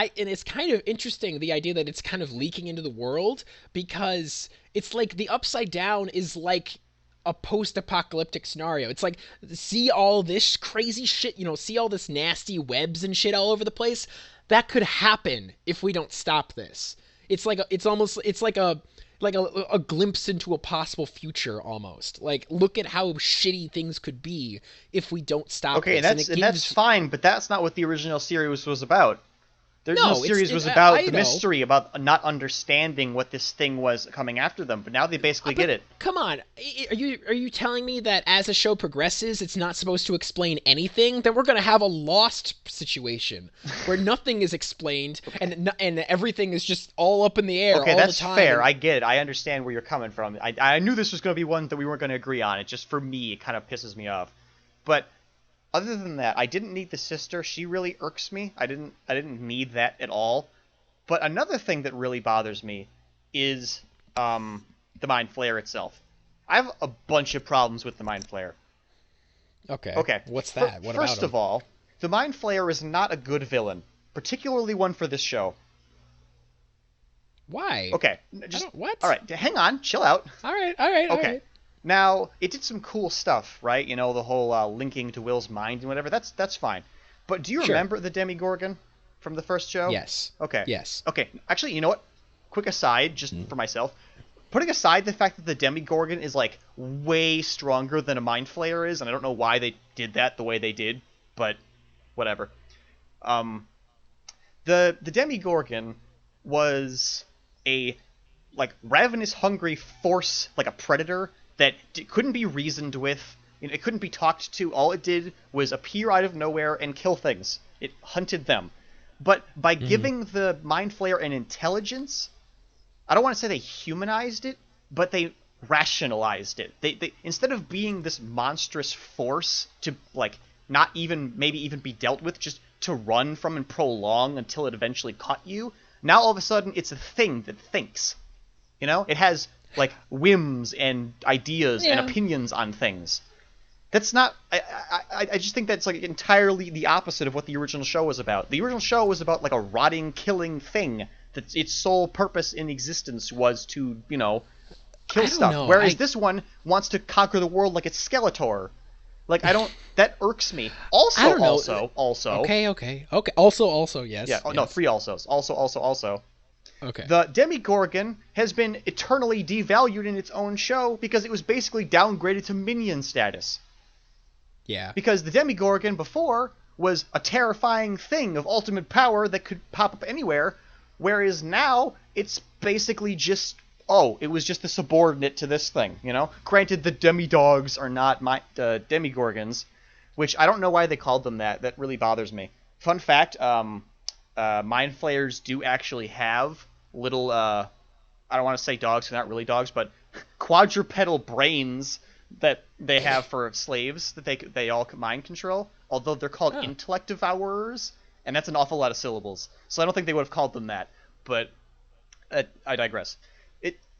it's kind of interesting, the idea that it's kind of leaking into the world, because it's like the Upside Down is like a post-apocalyptic scenario. It's like, see all this crazy shit, see all this nasty webs and shit all over the place. That could happen if we don't stop this. It's like a glimpse into a possible future almost. Like, look at how shitty things could be if we don't stop Okay, this. and that's fine, but that's not what the original series was about. The original No, series was about the mystery, about not understanding what this thing was coming after them, but now they basically get it. Come on, are you telling me that as the show progresses, it's not supposed to explain anything? Then we're gonna have a Lost situation where nothing is explained and everything is just all up in the air Okay, all that's the time. fair. I get it. I understand where you're coming from. I knew this was going to be one that we weren't going to agree on. It just, for me, it kind of pisses me off. But other than that, I didn't need the sister. She really irks me. I didn't need that at all. But another thing that really bothers me is the Mind Flayer itself. I have a bunch of problems with the Mind Flayer. Okay. What's that? What about First him? of all, the Mind Flayer is not a good villain, particularly one for this show. Why? Okay, what? All right, hang on, chill out. All right. Okay. Now, it did some cool stuff, right? The whole linking to Will's mind and whatever. That's fine. But do you remember the Demigorgon from the first show? Yes. Okay. Yes. Okay. Actually, you know what? Quick aside, just for myself. Putting aside the fact that the Demigorgon is, like, way stronger than a Mind Flayer is, and I don't know why they did that the way they did, but whatever. The Demigorgon was a, like, ravenous, hungry force, like a predator, that couldn't be reasoned with. It couldn't be talked to. All it did was appear out of nowhere and kill things. It hunted them. But by giving the Mind Flayer an intelligence, I don't want to say they humanized it, but they rationalized it. They instead of being this monstrous force to, like, not even, maybe even be dealt with, just to run from and prolong until it eventually caught you, now all of a sudden it's a thing that thinks. It has, like, whims and ideas and opinions on things. That's not... I just think that's, like, entirely the opposite of what the original show was about. The original show was about, like, a rotting, killing thing that its sole purpose in existence was to, kill stuff. know. Whereas this one wants to conquer the world like it's Skeletor. Like, I don't... That irks me. Also. Okay. Also, yes. Yeah, no, 3 alsos. Also. Okay. The Demigorgon has been eternally devalued in its own show because it was basically downgraded to minion status. Yeah. Because the Demigorgon before was a terrifying thing of ultimate power that could pop up anywhere, whereas now it's basically just oh, it was just the subordinate to this thing, you know? Granted, the demi-dogs are not demigorgons, which I don't know why they called them that. That really bothers me. Fun fact, mind flayers do actually have little, I don't want to say dogs, they're not really dogs, but quadrupedal brains that they have for slaves that they all mind control, although they're called intellect devourers, and that's an awful lot of syllables. So I don't think they would have called them that, but I digress.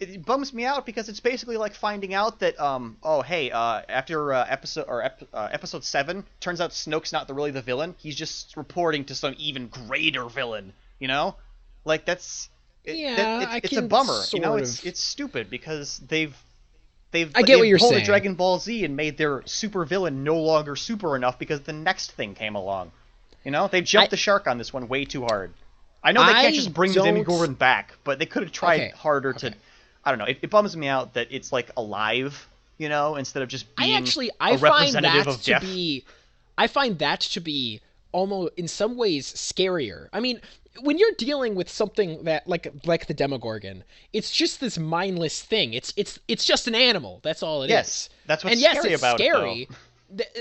It bums me out because it's basically like finding out that after episode 7, turns out Snoke's not really the villain. He's just reporting to some even greater villain, you know? Like it's a bummer, you know? It's stupid because they've I get what you're pulled saying. a Dragon Ball Z and made their super villain no longer super enough because the next thing came along. You know, they jumped the shark on this one way too hard. I know they can't just bring the Demigorgon back, but they could have tried harder to. I don't know. It bums me out that it's like alive, you know, instead of just being a representative of death. I find that to be almost in some ways scarier. I mean, when you're dealing with something that like the Demogorgon, it's just this mindless thing. It's just an animal. That's all it is. Yes, that's what's scary about it.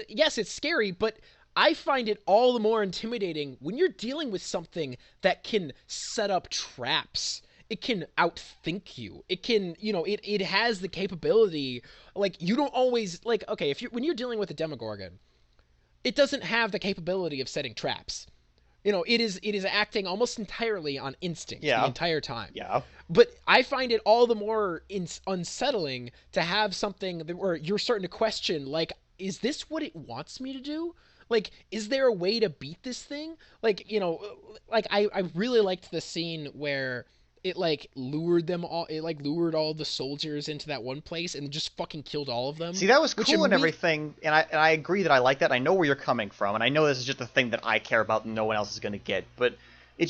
Yes, it's scary, but I find it all the more intimidating when you're dealing with something that can set up traps. It can outthink you. It can, you know, it has the capability. Like, you don't always, like, okay, when you're dealing with a Demogorgon, it doesn't have the capability of setting traps. You know, it is acting almost entirely on instinct the entire time. Yeah. But I find it all the more unsettling to have something where you're starting to question, like, is this what it wants me to do? Like, is there a way to beat this thing? Like, you know, like, I really liked the scene where it, like, lured all the soldiers into that one place and just fucking killed all of them. See, that was cool and everything, and I agree that I like that. I know where you're coming from, and I know this is just a thing that I care about and no one else is going to get, but it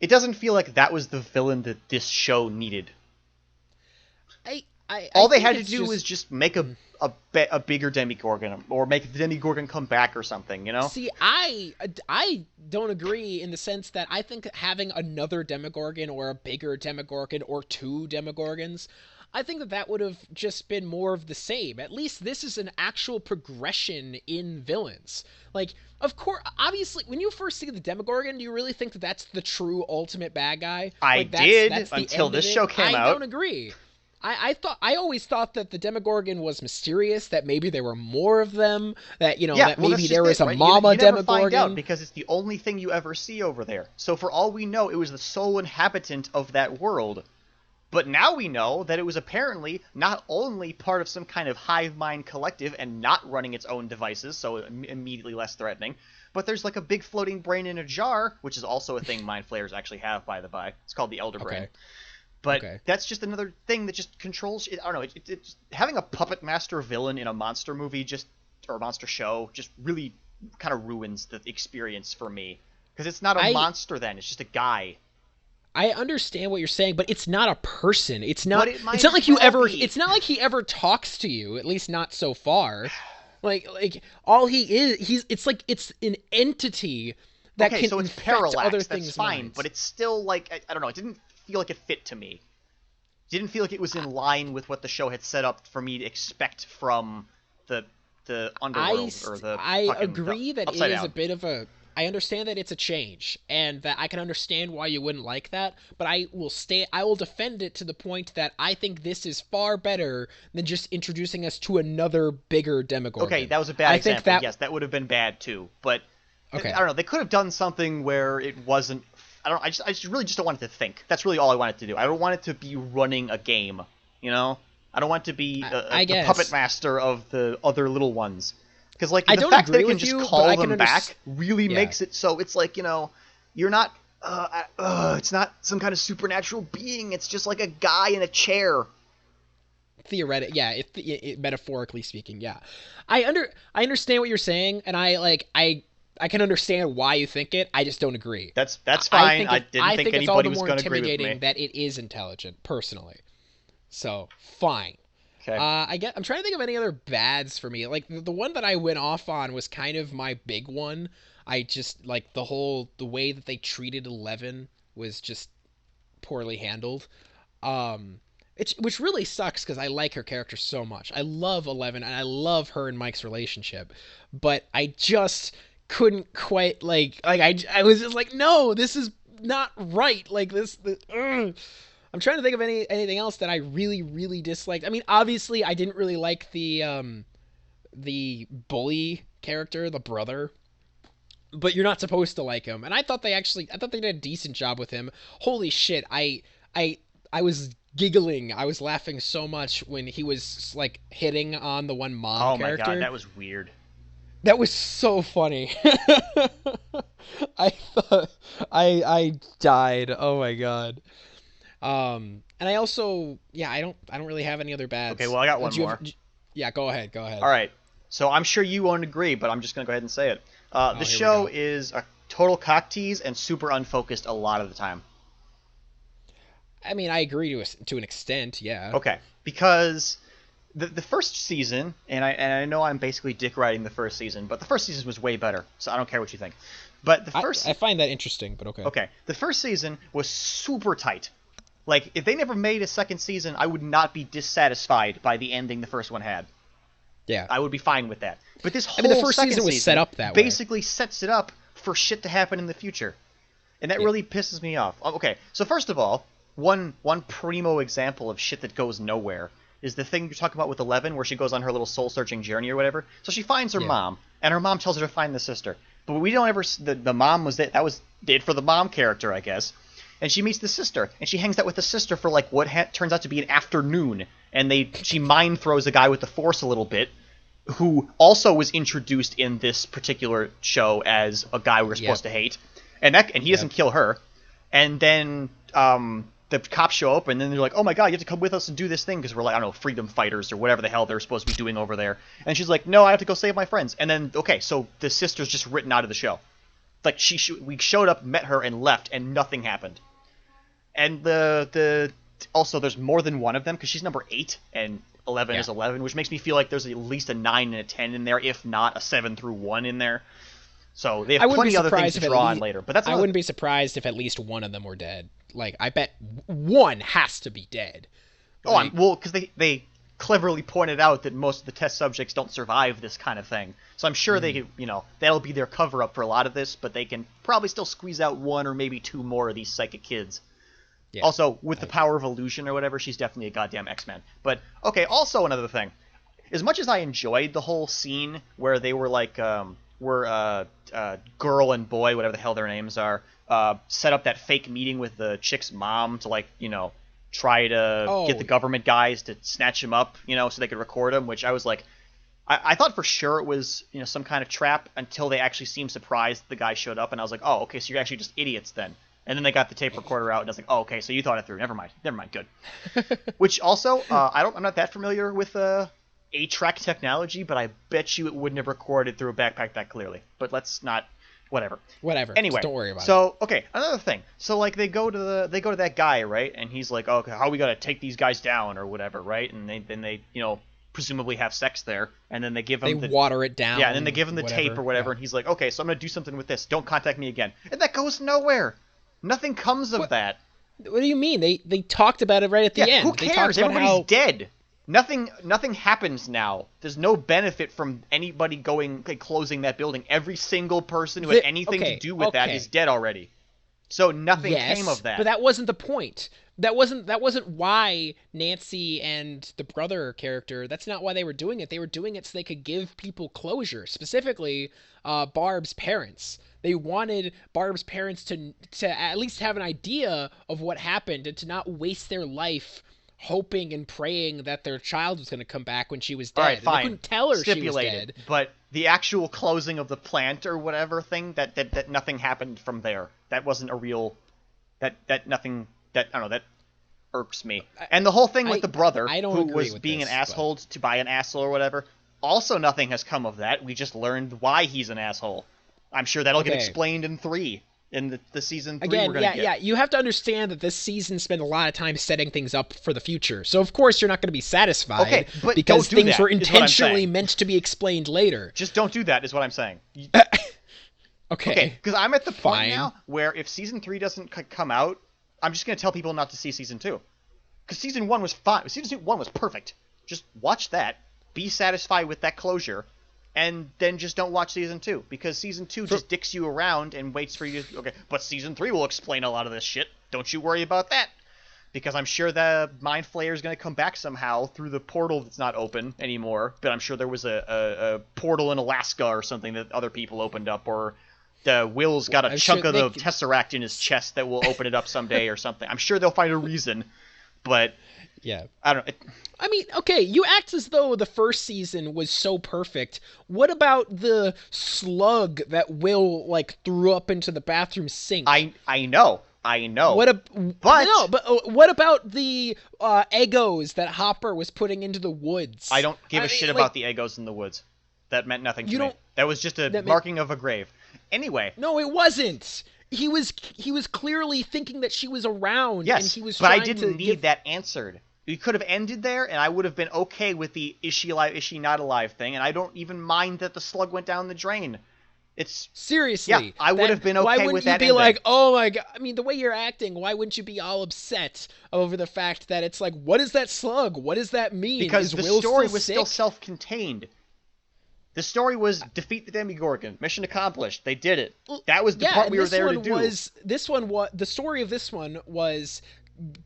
doesn't feel like that was the villain that this show needed. All they had to do was just make a bigger Demigorgon, or make the Demigorgon come back or something, you know? See, I don't agree in the sense that I think having another Demogorgon or a bigger Demogorgon or two Demogorgons, I think that would have just been more of the same. At least this is an actual progression in villains. Like, of course, obviously, when you first see the Demogorgon, do you really think that that's the true ultimate bad guy? That's until this show came out. I don't agree. I always thought that the Demogorgon was mysterious, that maybe there were more of them, that, you know, that maybe there was a mama you never Demogorgon. Find out because it's the only thing you ever see over there. So for all we know, it was the sole inhabitant of that world. But now we know that it was apparently not only part of some kind of hive mind collective and not running its own devices, so immediately less threatening, but there's like a big floating brain in a jar, which is also a thing mind flayers actually have, by the by. It's called the Elder Brain. But that's just another thing that just controls. I don't know. It's having a puppet master villain in a monster movie or a monster show just really kind of ruins the experience for me, because it's not a monster then. It's just a guy. I understand what you're saying, but it's not a person. It's not. It's not like you ever. It's not like he ever talks to you. At least not so far. Like all he is. It's an entity that can so it's infect parallax. other That's things' fine, minds. but it's still like I don't know. It didn't feel like it fit to me. It didn't feel like it was in line with what the show had set up for me to expect from the underworld or the. I agree that it is down. a bit of a. I understand that it's a change, and that I can understand why you wouldn't like that, but I will defend it to the point that I think this is far better than just introducing us to another bigger Demogorgon. Okay, that was a bad example. Yes, that would have been bad too. But I don't know. They could have done something where it wasn't. I just really just don't want it to think. That's really all I want it to do. I don't want it to be running a game. You know, I don't want it to be the puppet master of the other little ones. Because like the fact that it can just call them back really makes it so it's like, you know, you're not. It's not some kind of supernatural being. It's just like a guy in a chair. Theoretically, yeah. It metaphorically speaking, yeah. I understand what you're saying, and I can understand why you think it. I just don't agree. That's fine. I didn't think anybody was going to agree with me. I think it's all the more intimidating that it is intelligent, personally. So fine. Okay. I'm trying to think of any other bads for me. Like the one that I went off on was kind of my big one. I just like the way that they treated Eleven was just poorly handled. which really sucks because I like her character so much. I love Eleven and I love her and Mike's relationship, but I just couldn't quite I was just like, no, this is not right. Like this I'm trying to think of anything else that I really really disliked. I mean, obviously I didn't really like the bully character, the brother, but you're not supposed to like him. And I thought they did a decent job with him. Holy shit, I I was giggling. I was laughing so much when he was like hitting on the one mom Oh my character. god, that was weird. That was so funny. I thought I died. Oh my god. And I also, yeah, I don't really have any other bads. Okay, well, I got one more. Yeah, go ahead. Go ahead. All right. So I'm sure you won't agree, but I'm just going to go ahead and say it. Oh, The here we show go. is a total cock tease and super unfocused a lot of the time. I mean, I agree to an extent, yeah. Okay, because the first season, and I know I'm basically dick riding the first season, but the first season was way better, so I don't care what you think. But the first I find that interesting, but okay. Okay, the first season was super tight. Like, if they never made a second season, I would not be dissatisfied by the ending the first one had. Yeah. I would be fine with that. But this whole I mean, the first second season was set up that way. basically sets it up for shit to happen in the future. And that really pisses me off. Okay, so first of all, one primo example of shit that goes nowhere is the thing you're talking about with Eleven, where she goes on her little soul-searching journey or whatever. So she finds her mom, and her mom tells her to find the sister. But we don't ever... The mom was... That was it for the mom character, I guess. And she meets the sister, and she hangs out with the sister for like what turns out to be an afternoon. And she mind throws a guy with the Force a little bit, who also was introduced in this particular show as a guy we're supposed to hate, and he doesn't kill her. And then the cops show up, and then they're like, "Oh my god, you have to come with us and do this thing because we're like, I don't know, freedom fighters or whatever the hell they're supposed to be doing over there." And she's like, "No, I have to go save my friends." And then okay, so the sister's just written out of the show. Like we showed up, met her, and left, and nothing happened. And also there's more than one of them because she's number 8 and 11 is 11, which makes me feel like there's at least a 9 and a 10 in there, if not a 7 through 1 in there. So they have plenty of other things to draw on later. But I wouldn't be surprised if at least one of them were dead. Like, I bet one has to be dead. Like, well, because they cleverly pointed out that most of the test subjects don't survive this kind of thing. So I'm sure they could, that'll be their cover-up for a lot of this, but they can probably still squeeze out 1 or maybe 2 more of these psychic kids. Yeah, also, with the power of illusion or whatever, she's definitely a goddamn X-Men. But, okay, also another thing. As much as I enjoyed the whole scene where they were like, girl and boy, whatever the hell their names are, set up that fake meeting with the chick's mom to, like, try to get the government guys to snatch him up, so they could record him, which I was like, I thought for sure it was, some kind of trap until they actually seemed surprised the guy showed up, and I was like, oh, okay, so you're actually just idiots then. And then they got the tape recorder out, and I was like, "Oh, okay, so you thought it through. Never mind, good." Which also, I'm not that familiar with 8-track technology, but I bet you it wouldn't have recorded through a backpack that clearly. But let's not, whatever. Anyway, just don't worry about it. So, okay, another thing. So, like, they go to that guy, right? And he's like, "Okay, how are we gonna take these guys down or whatever, right?" And they presumably have sex there, and then they give him water it down. Yeah, and then they give him the tape or whatever, and he's like, "Okay, so I'm gonna do something with this. Don't contact me again." And that goes nowhere. Nothing comes of that. What do you mean? They talked about it right at the end. Who cares? Everybody's dead. Nothing happens now. There's no benefit from anybody closing that building. Every single person who had anything to do with that is dead already. So nothing came of that. But that wasn't the point. That wasn't why Nancy and the brother character, that's not why they were doing it. They were doing it so they could give people closure, specifically Barb's parents. They wanted Barb's parents to at least have an idea of what happened and to not waste their life hoping and praying that their child was going to come back when she was dead. All right, fine. They couldn't tell her she was dead. But the actual closing of the plant or whatever thing, that nothing happened from there. That wasn't a real... That nothing... That, I don't know, that irks me. And the whole thing with the brother, who was being an asshole to buy an asshole or whatever, also nothing has come of that. We just learned why he's an asshole. I'm sure that'll get explained in 3. In the season 3 we're gonna get. Yeah. You have to understand that this season spent a lot of time setting things up for the future. So of course you're not going to be satisfied because things were intentionally meant to be explained later. Just don't do that, is what I'm saying. Okay. Because I'm at the point now where if season 3 doesn't come out, I'm just going to tell people not to see season 2. Because season 1 was fine. Season 1 was perfect. Just watch that, be satisfied with that closure, and then just don't watch season 2, because season 2 just dicks you around and waits for you to, okay, but season 3 will explain a lot of this shit. Don't you worry about that. Because I'm sure the Mind Flayer is going to come back somehow through the portal that's not open anymore, but I'm sure there was a portal in Alaska or something that other people opened up, or Will's got a chunk of the Tesseract in his chest that will open it up someday or something. I'm sure they'll find a reason, but yeah, I don't know. I mean, okay, you act as though the first season was so perfect. What about the slug that Will like threw up into the bathroom sink? I know. But what about the Eggos that Hopper was putting into the woods? I don't give a shit about the Eggos in the woods. That meant nothing to me. That was just a marking of a grave. Anyway. No, it wasn't. He was clearly thinking that she was around. Yes, and he was but I didn't need that answered. We could have ended there, and I would have been okay with the is she alive, is she not alive thing, and I don't even mind that the slug went down the drain. It's seriously. Yeah, I would have been okay with that. Why wouldn't you be like, oh my god? I mean, the way you're acting, why wouldn't you be all upset over the fact that it's like, what is that slug? What does that mean? Because the story was still self-contained. The story was defeat the Demogorgon. Mission accomplished. They did it. That was the part we were there to do. The story of this one was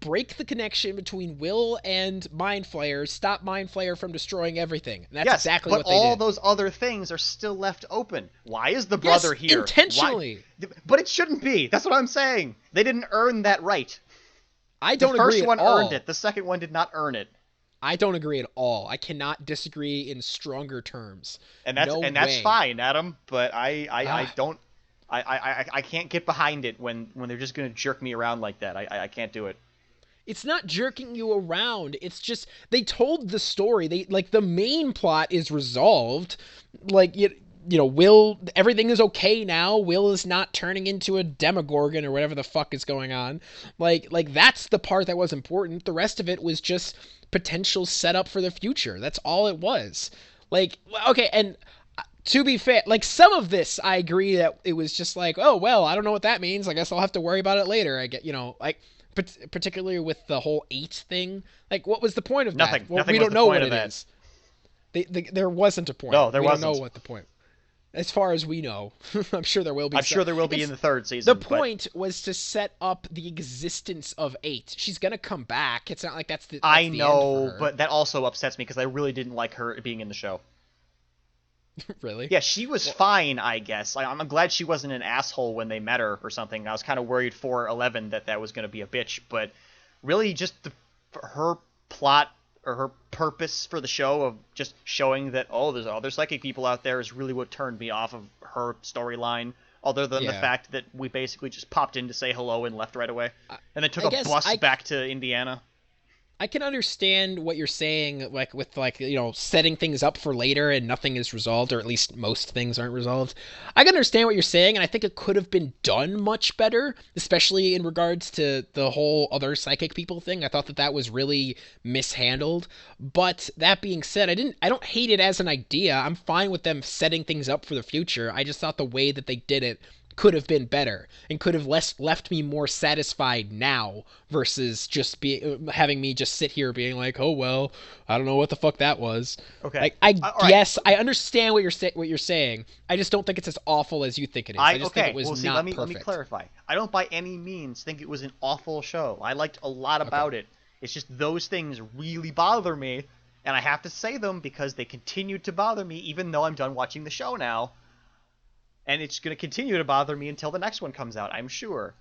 break the connection between Will and Mind Flayer, stop Mind Flayer from destroying everything. And that's exactly what they did. But all those other things are still left open. Why is the brother here? Intentionally. But it shouldn't be. That's what I'm saying. They didn't earn that right. I don't agree at all. The first one earned it. The second one did not earn it. I don't agree at all. I cannot disagree in stronger terms. And that's fine, Adam. But I can't get behind it when they're just gonna jerk me around like that. I can't do it. It's not jerking you around. It's just they told the story. The main plot is resolved. Will, everything is okay now. Will is not turning into a Demogorgon or whatever the fuck is going on. Like that's the part that was important. The rest of it was just potential setup for the future. That's all it was. And to be fair, some of this, I agree that it was just like, oh, well, I don't know what that means. I guess I'll have to worry about it later. I get, particularly with the whole 8 thing. What was the point of that? Well, nothing we don't know what it is. There wasn't a point. No, there wasn't. We don't know what the point. As far as we know, I'm sure there will be. I'm sure there will be in the 3rd season. The point was to set up the existence of 8. She's gonna come back. It's not like that's the. I know, but that also upsets me because I really didn't like her being in the show. Really? Yeah, she was fine, I guess. I'm glad she wasn't an asshole when they met her or something. I was kind of worried for 11 that was going to be a bitch, but really just her plot or her purpose for the show of just showing that, oh, there's other psychic people out there is really what turned me off of her storyline, other than the fact that we basically just popped in to say hello and left right away, and then took a bus back to Indiana. I can understand what you're saying, with setting things up for later and nothing is resolved, or at least most things aren't resolved. I can understand what you're saying, and I think it could have been done much better, especially in regards to the whole other psychic people thing. I thought that was really mishandled. But that being said, I don't hate it as an idea. I'm fine with them setting things up for the future. I just thought the way that they did it could have been better and could have left me more satisfied now versus just having me just sit here being like, oh well, I don't know what the fuck that was. Okay. I understand what you're saying. I just don't think it's as awful as you think it is. I just think it was not perfect. Let me clarify. I don't by any means think it was an awful show. I liked a lot about it. It's just those things really bother me, and I have to say them because they continue to bother me even though I'm done watching the show now. And it's going to continue to bother me until the next one comes out, I'm sure.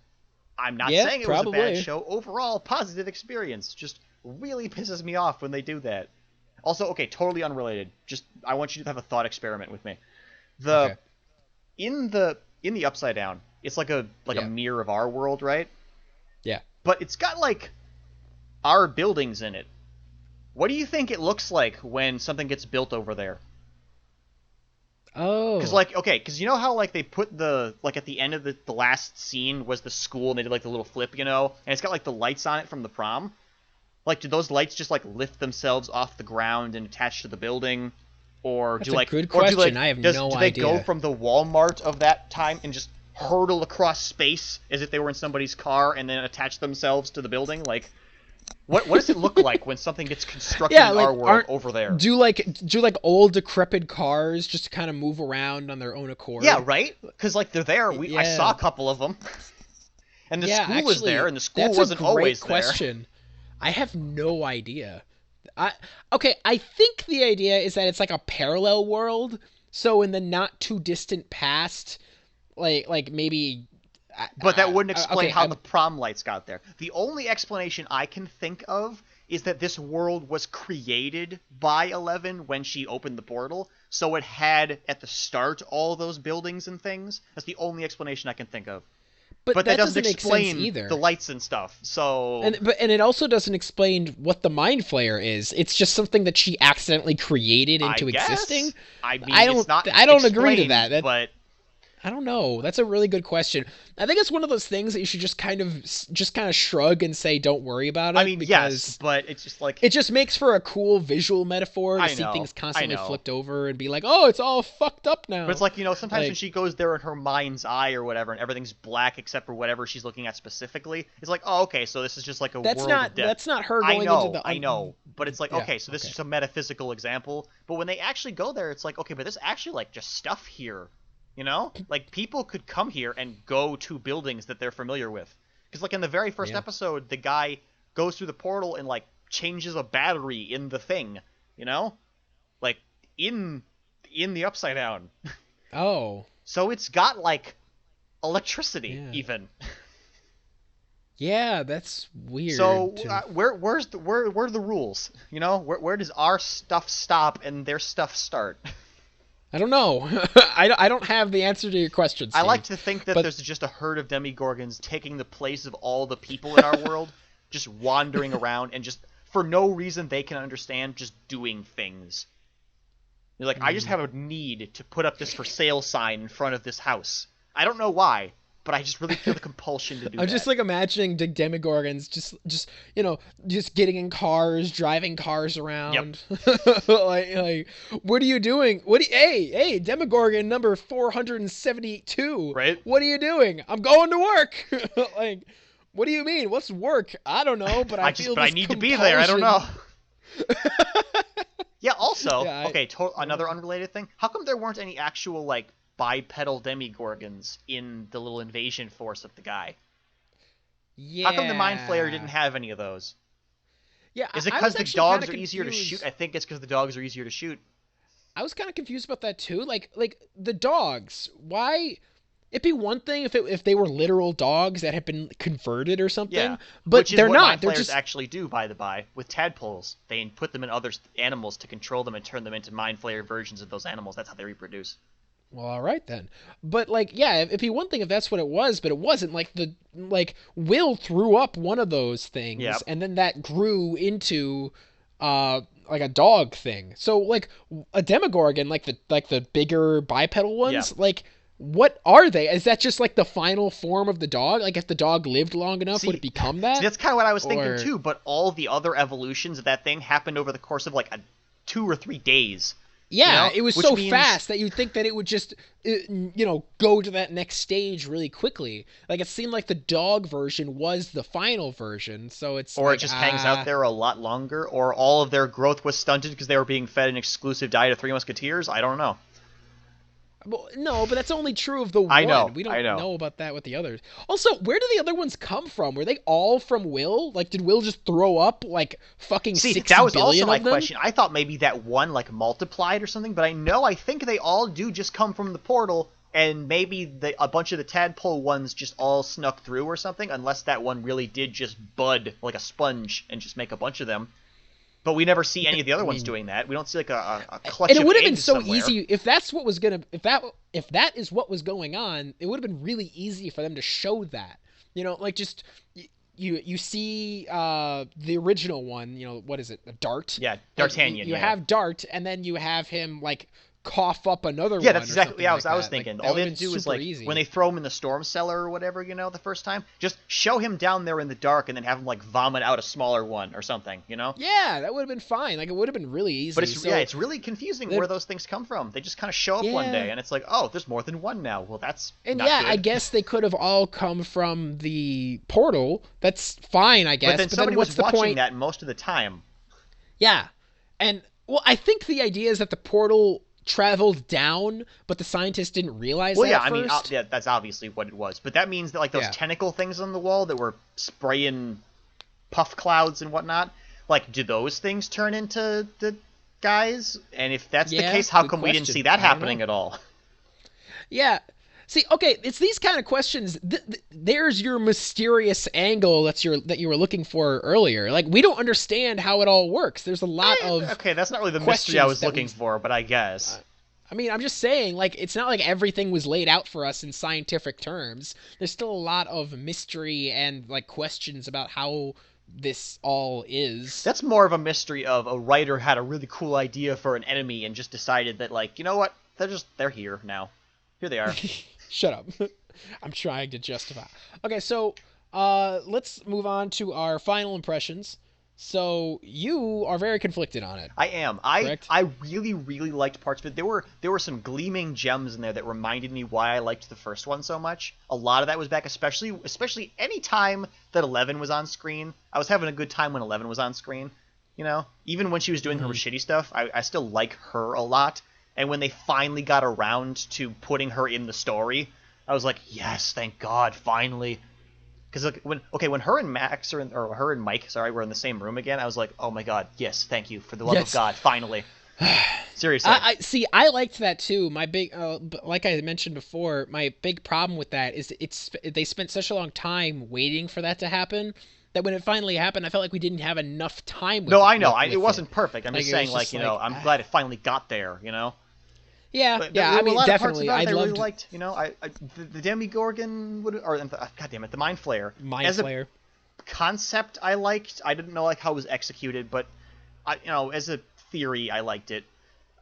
I'm not saying it was a bad show. Overall, positive experience. Just really pisses me off when they do that. Also, okay, totally unrelated. Just, I want you to have a thought experiment with me. In the Upside Down, it's like a mirror of our world, right? Yeah. But it's got, our buildings in it. What do you think it looks like when something gets built over there? Oh. Because you know how, they put at the end of the last scene was the school, and they did, the little flip, and it's got, the lights on it from the prom? Do those lights just, lift themselves off the ground and attach to the building? Or That's a good question. I have no idea. Do they go from the Walmart of that time and just hurtle across space as if they were in somebody's car and then attach themselves to the building? What does it look like when something gets constructed Yeah, in like our world aren't over there? do like old decrepit cars just kind of move around on their own Yeah, accord? right? Because like they're there. I saw Yeah. a couple of them, and the Yeah, school was there, actually, and the school that's a wasn't great always there. question. I have no idea. I Okay, I think the idea is that it's like a parallel world. So in the not too distant past, like maybe But that wouldn't explain okay, how the prom lights got there. The only explanation I can think of is that this world was created by Eleven when she opened the portal, so it had at the start all those buildings and things. That's the only explanation I can think of. but But that that doesn't doesn't make sense explain the either. lights and stuff. So And it also doesn't explain what the mind flayer is. It's just something that she accidentally created I into existing. guess. I I mean, it's don't not I don't agree to explained, that. That but I don't know. That's a really good question. I think it's one of those things that you should just kind of shrug and say don't worry about I it mean, yes, because but it's just like it just makes for a cool visual metaphor to see things I constantly know. flipped over and be like, "Oh, it's all fucked up now." But it's like, sometimes when Like she goes there in her mind's eye or whatever, and everything's black except for whatever she's looking at specifically, it's like, oh, okay, so this is just like a world of death. that's not her going into the I know, but it's like, Yeah, okay, so this is okay. just a metaphysical example. But when they actually go there, it's like, okay, but there's actually like just stuff here, Like people could come here and go to buildings that they're familiar with. Because like in the very first Yeah. episode, the guy goes through the portal and like changes a battery in the thing, you know, like in the Upside Down. Oh. So it's got like electricity Yeah. even. Yeah, that's weird. So where are the rules? Where does our stuff stop and their stuff start? I don't know. I don't have the answer to your question, I Steve. like to think that But there's just a herd of demigorgons taking the place of all the people in our world, just wandering around and just for no reason they can understand, just doing things. They're like, I just have a need to put up this for sale sign in front of this house. I don't know why, but I just really feel the compulsion to do I'm that. just like imagining Demigorgons just getting in cars, driving cars Yep. around. like what are you doing? Hey, Demogorgon number 472. Right? What are you doing? I'm going to work. Like what do you mean? What's work? I don't know, but I feel But I this need to be there. I don't know. compulsion. Yeah. Also, Yeah, okay. Another unrelated thing. How come there weren't any actual like bipedal demigorgons in the little invasion force of the guy? Yeah. How come the Mind Flayer didn't have any of those? Yeah, Is it I because was the actually dogs kinda are easier to confused. shoot? I think it's because the dogs are easier to shoot. I was kind of confused about that too. Like the dogs. Why? It'd be one thing if they were literal dogs that had been converted or something, Yeah, but which is they're what not. Mind They're Flayers just actually do, by the by, with tadpoles. They put them in other animals to control them and turn them into Mind Flayer versions of those animals. That's how they reproduce. well, all right then. But like, yeah, it'd be one thing if that's what it was, but it wasn't. Like Will threw up one of those things, Yep. and then that grew into like a dog thing. So like a Demogorgon, like the bigger bipedal Yep. ones, like. What are they? Is that just like the final form of the dog? Like if the dog lived long enough, would it See, become see, that? that's kind of what I was thinking Or too. But all the other evolutions of that thing happened over the course of like 2 or 3 days. yeah, it was Which so means fast that you'd think that it would just go to that next stage really quickly. Like it seemed like the dog version was the final version, so it's or it like just hangs out there a lot longer, or all of their growth was stunted because they were being fed an exclusive diet of Three Musketeers. I don't know. Well, no, but that's only true of the I one. know, We I don't know. know about that with the others. Also, where do the other ones come from? Were they all from Will? Like, did Will just throw up like fucking See, 60 that was billion also my of them? question. I thought maybe that one like multiplied or something, but I think they all do just come from the portal, and maybe a bunch of the tadpole ones just all snuck through or something, unless that one really did just bud like a sponge and just make a bunch of them. But we never see any of the other ones doing that. We don't see like a clutch And it of would have been eggs so somewhere. easy if that's what was gonna if that is what was going on. It would have been really easy for them to show that. Like just you see the original one. What is it? A Dart. Yeah, Like, D'Artagnan. you yeah. have Dart, and then you have him like cough up another Yeah, one that's or exactly. something Yeah, like I was that. Like, thinking. that All would they have have been to do is super like easy. when they throw him in the storm cellar or whatever, the first time, just show him down there in the dark and then have him like vomit out a smaller one or something. Yeah, that would have been fine. Like, it would have been really But easy. it's really confusing where those things come from. They just kind of show up one Yeah. day and it's like, oh, there's more than one now. Well, that's And not yeah, I good. guess they could have all come from the portal. That's fine, I guess. But then somebody what's was the watching point? that most of the time. Yeah. And well, I think the idea is that the portal traveled down, but the scientists didn't realize Well, that yeah, at I mean, first. yeah, that's obviously what it was. But that means that like those Yeah. tentacle things on the wall that were spraying puff clouds and whatnot, like, do those things turn into the guys? And if that's the Yeah, case, how good come we didn't question. see that I don't happening know. at all? Yeah. See, okay, it's these kind of questions. There's your mysterious angle that you were looking for earlier. Like, we don't understand how it all works. There's a lot of Okay, that's not really the mystery I questions was that looking we- for, but I guess. I mean, I'm just saying, like, it's not like everything was laid out for us in scientific terms. There's still a lot of mystery and, like, questions about how this all is. That's more of a mystery of a writer had a really cool idea for an enemy and just decided that, like, you know what? They're here now. Here they are. Shut up. I'm trying to justify. Okay, so let's move on to our final impressions. So you are very conflicted on it. I am. Correct? I really, really liked parts of it. There were some gleaming gems in there that reminded me why I liked the first one so much. A lot of that was back, especially any time that Eleven was on screen. I was having a good time when Eleven was on screen. Even when she was doing her shitty stuff, I still like her a lot. And when they finally got around to putting her in the story, I was like, yes, thank God, finally. Because when her and Max or her and Mike, sorry, were in the same room again, I was like, oh my God, yes, thank you, for the love Yes. of God, finally. Seriously. I see. I liked that too. My big, like I mentioned before, my big problem with that is they spent such a long time waiting for that to happen that when it finally happened, I felt like we didn't have enough time. With No, it, I know. with It wasn't perfect. I'm Like, just it was saying, like, just I'm glad it finally got there, Yeah, But yeah. there I were mean, a lot definitely. of parts I about it I really loved liked. The Demigorgon, God damn it, the Mind Flayer. Mind As Flayer. a concept, I liked. I didn't know like how it was executed, but as a theory, I liked it.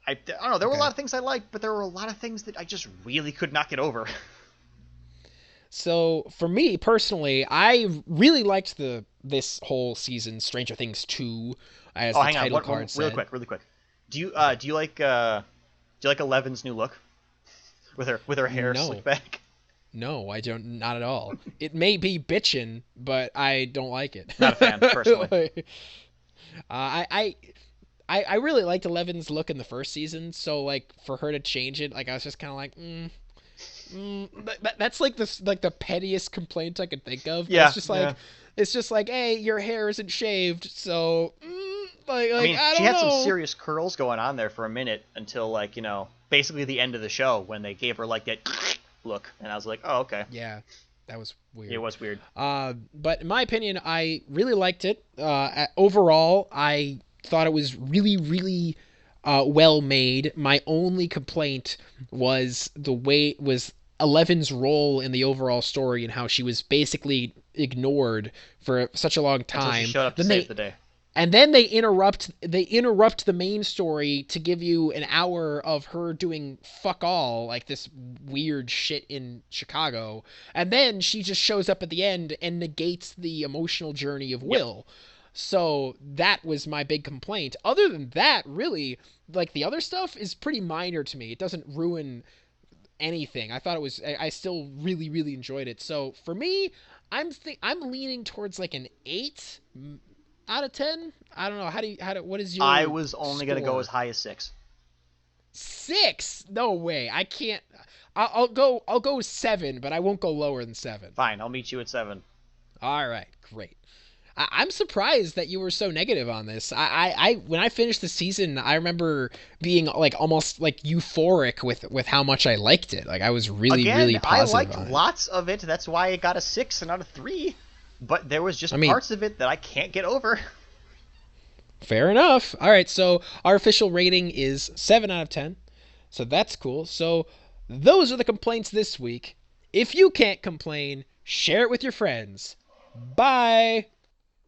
I don't know. There were a Okay. lot of things I liked, but there were a lot of things that I just really could not get over. So for me personally, I really liked this whole season, Stranger Things 2, as Oh, the hang on, title card said. really quick. Do you like Eleven's new look with her hair No. slicked back? No, I don't. Not at all. It may be bitchin', but I don't like it. Not a fan, personally. I really liked Eleven's look in the first season, so like for her to change it, like I was just kind of like, that's like the pettiest complaint I could think of. Yeah, It's just like, yeah. it's just like, hey, your hair isn't shaved, so like I mean, I she don't had know. some serious curls going on there for a minute until like basically the end of the show when they gave her like that look, and I was like, oh okay, Yeah, that was weird. it was weird. But in my opinion, I really liked it. Overall, I thought it was really, really well made. My only complaint was Eleven's role in the overall story and how she was basically ignored for such a long Until time. she showed up to save the day. And then they interrupt the main story to give you an hour of her doing fuck all, like this weird shit in Chicago. And then she just shows up at the end and negates the emotional journey of Will. So that was my big complaint. Other than that, really, like the other stuff is pretty minor to me. It doesn't ruin anything. I thought it was I still really, really enjoyed it. So for me, I'm leaning towards like an 8 out of 10. I don't know. What is your I was only gonna go score? as high as 6. 6? No way. I can't. I'll go 7, but I won't go lower than 7. Fine, I'll meet you at 7. All right, great. I'm surprised that you were so negative on this. When I finished the season, I remember being like almost like euphoric with how much I liked it. Like I was really, Again, really I positive liked on it. lots of it. That's why it got a 6 and not a 3. But there was just I mean- parts of it that I can't get over. Fair enough. All right, so our official rating is 7 out of 10. So that's cool. So those are the complaints this week. If you can't complain, share it with your friends. Bye.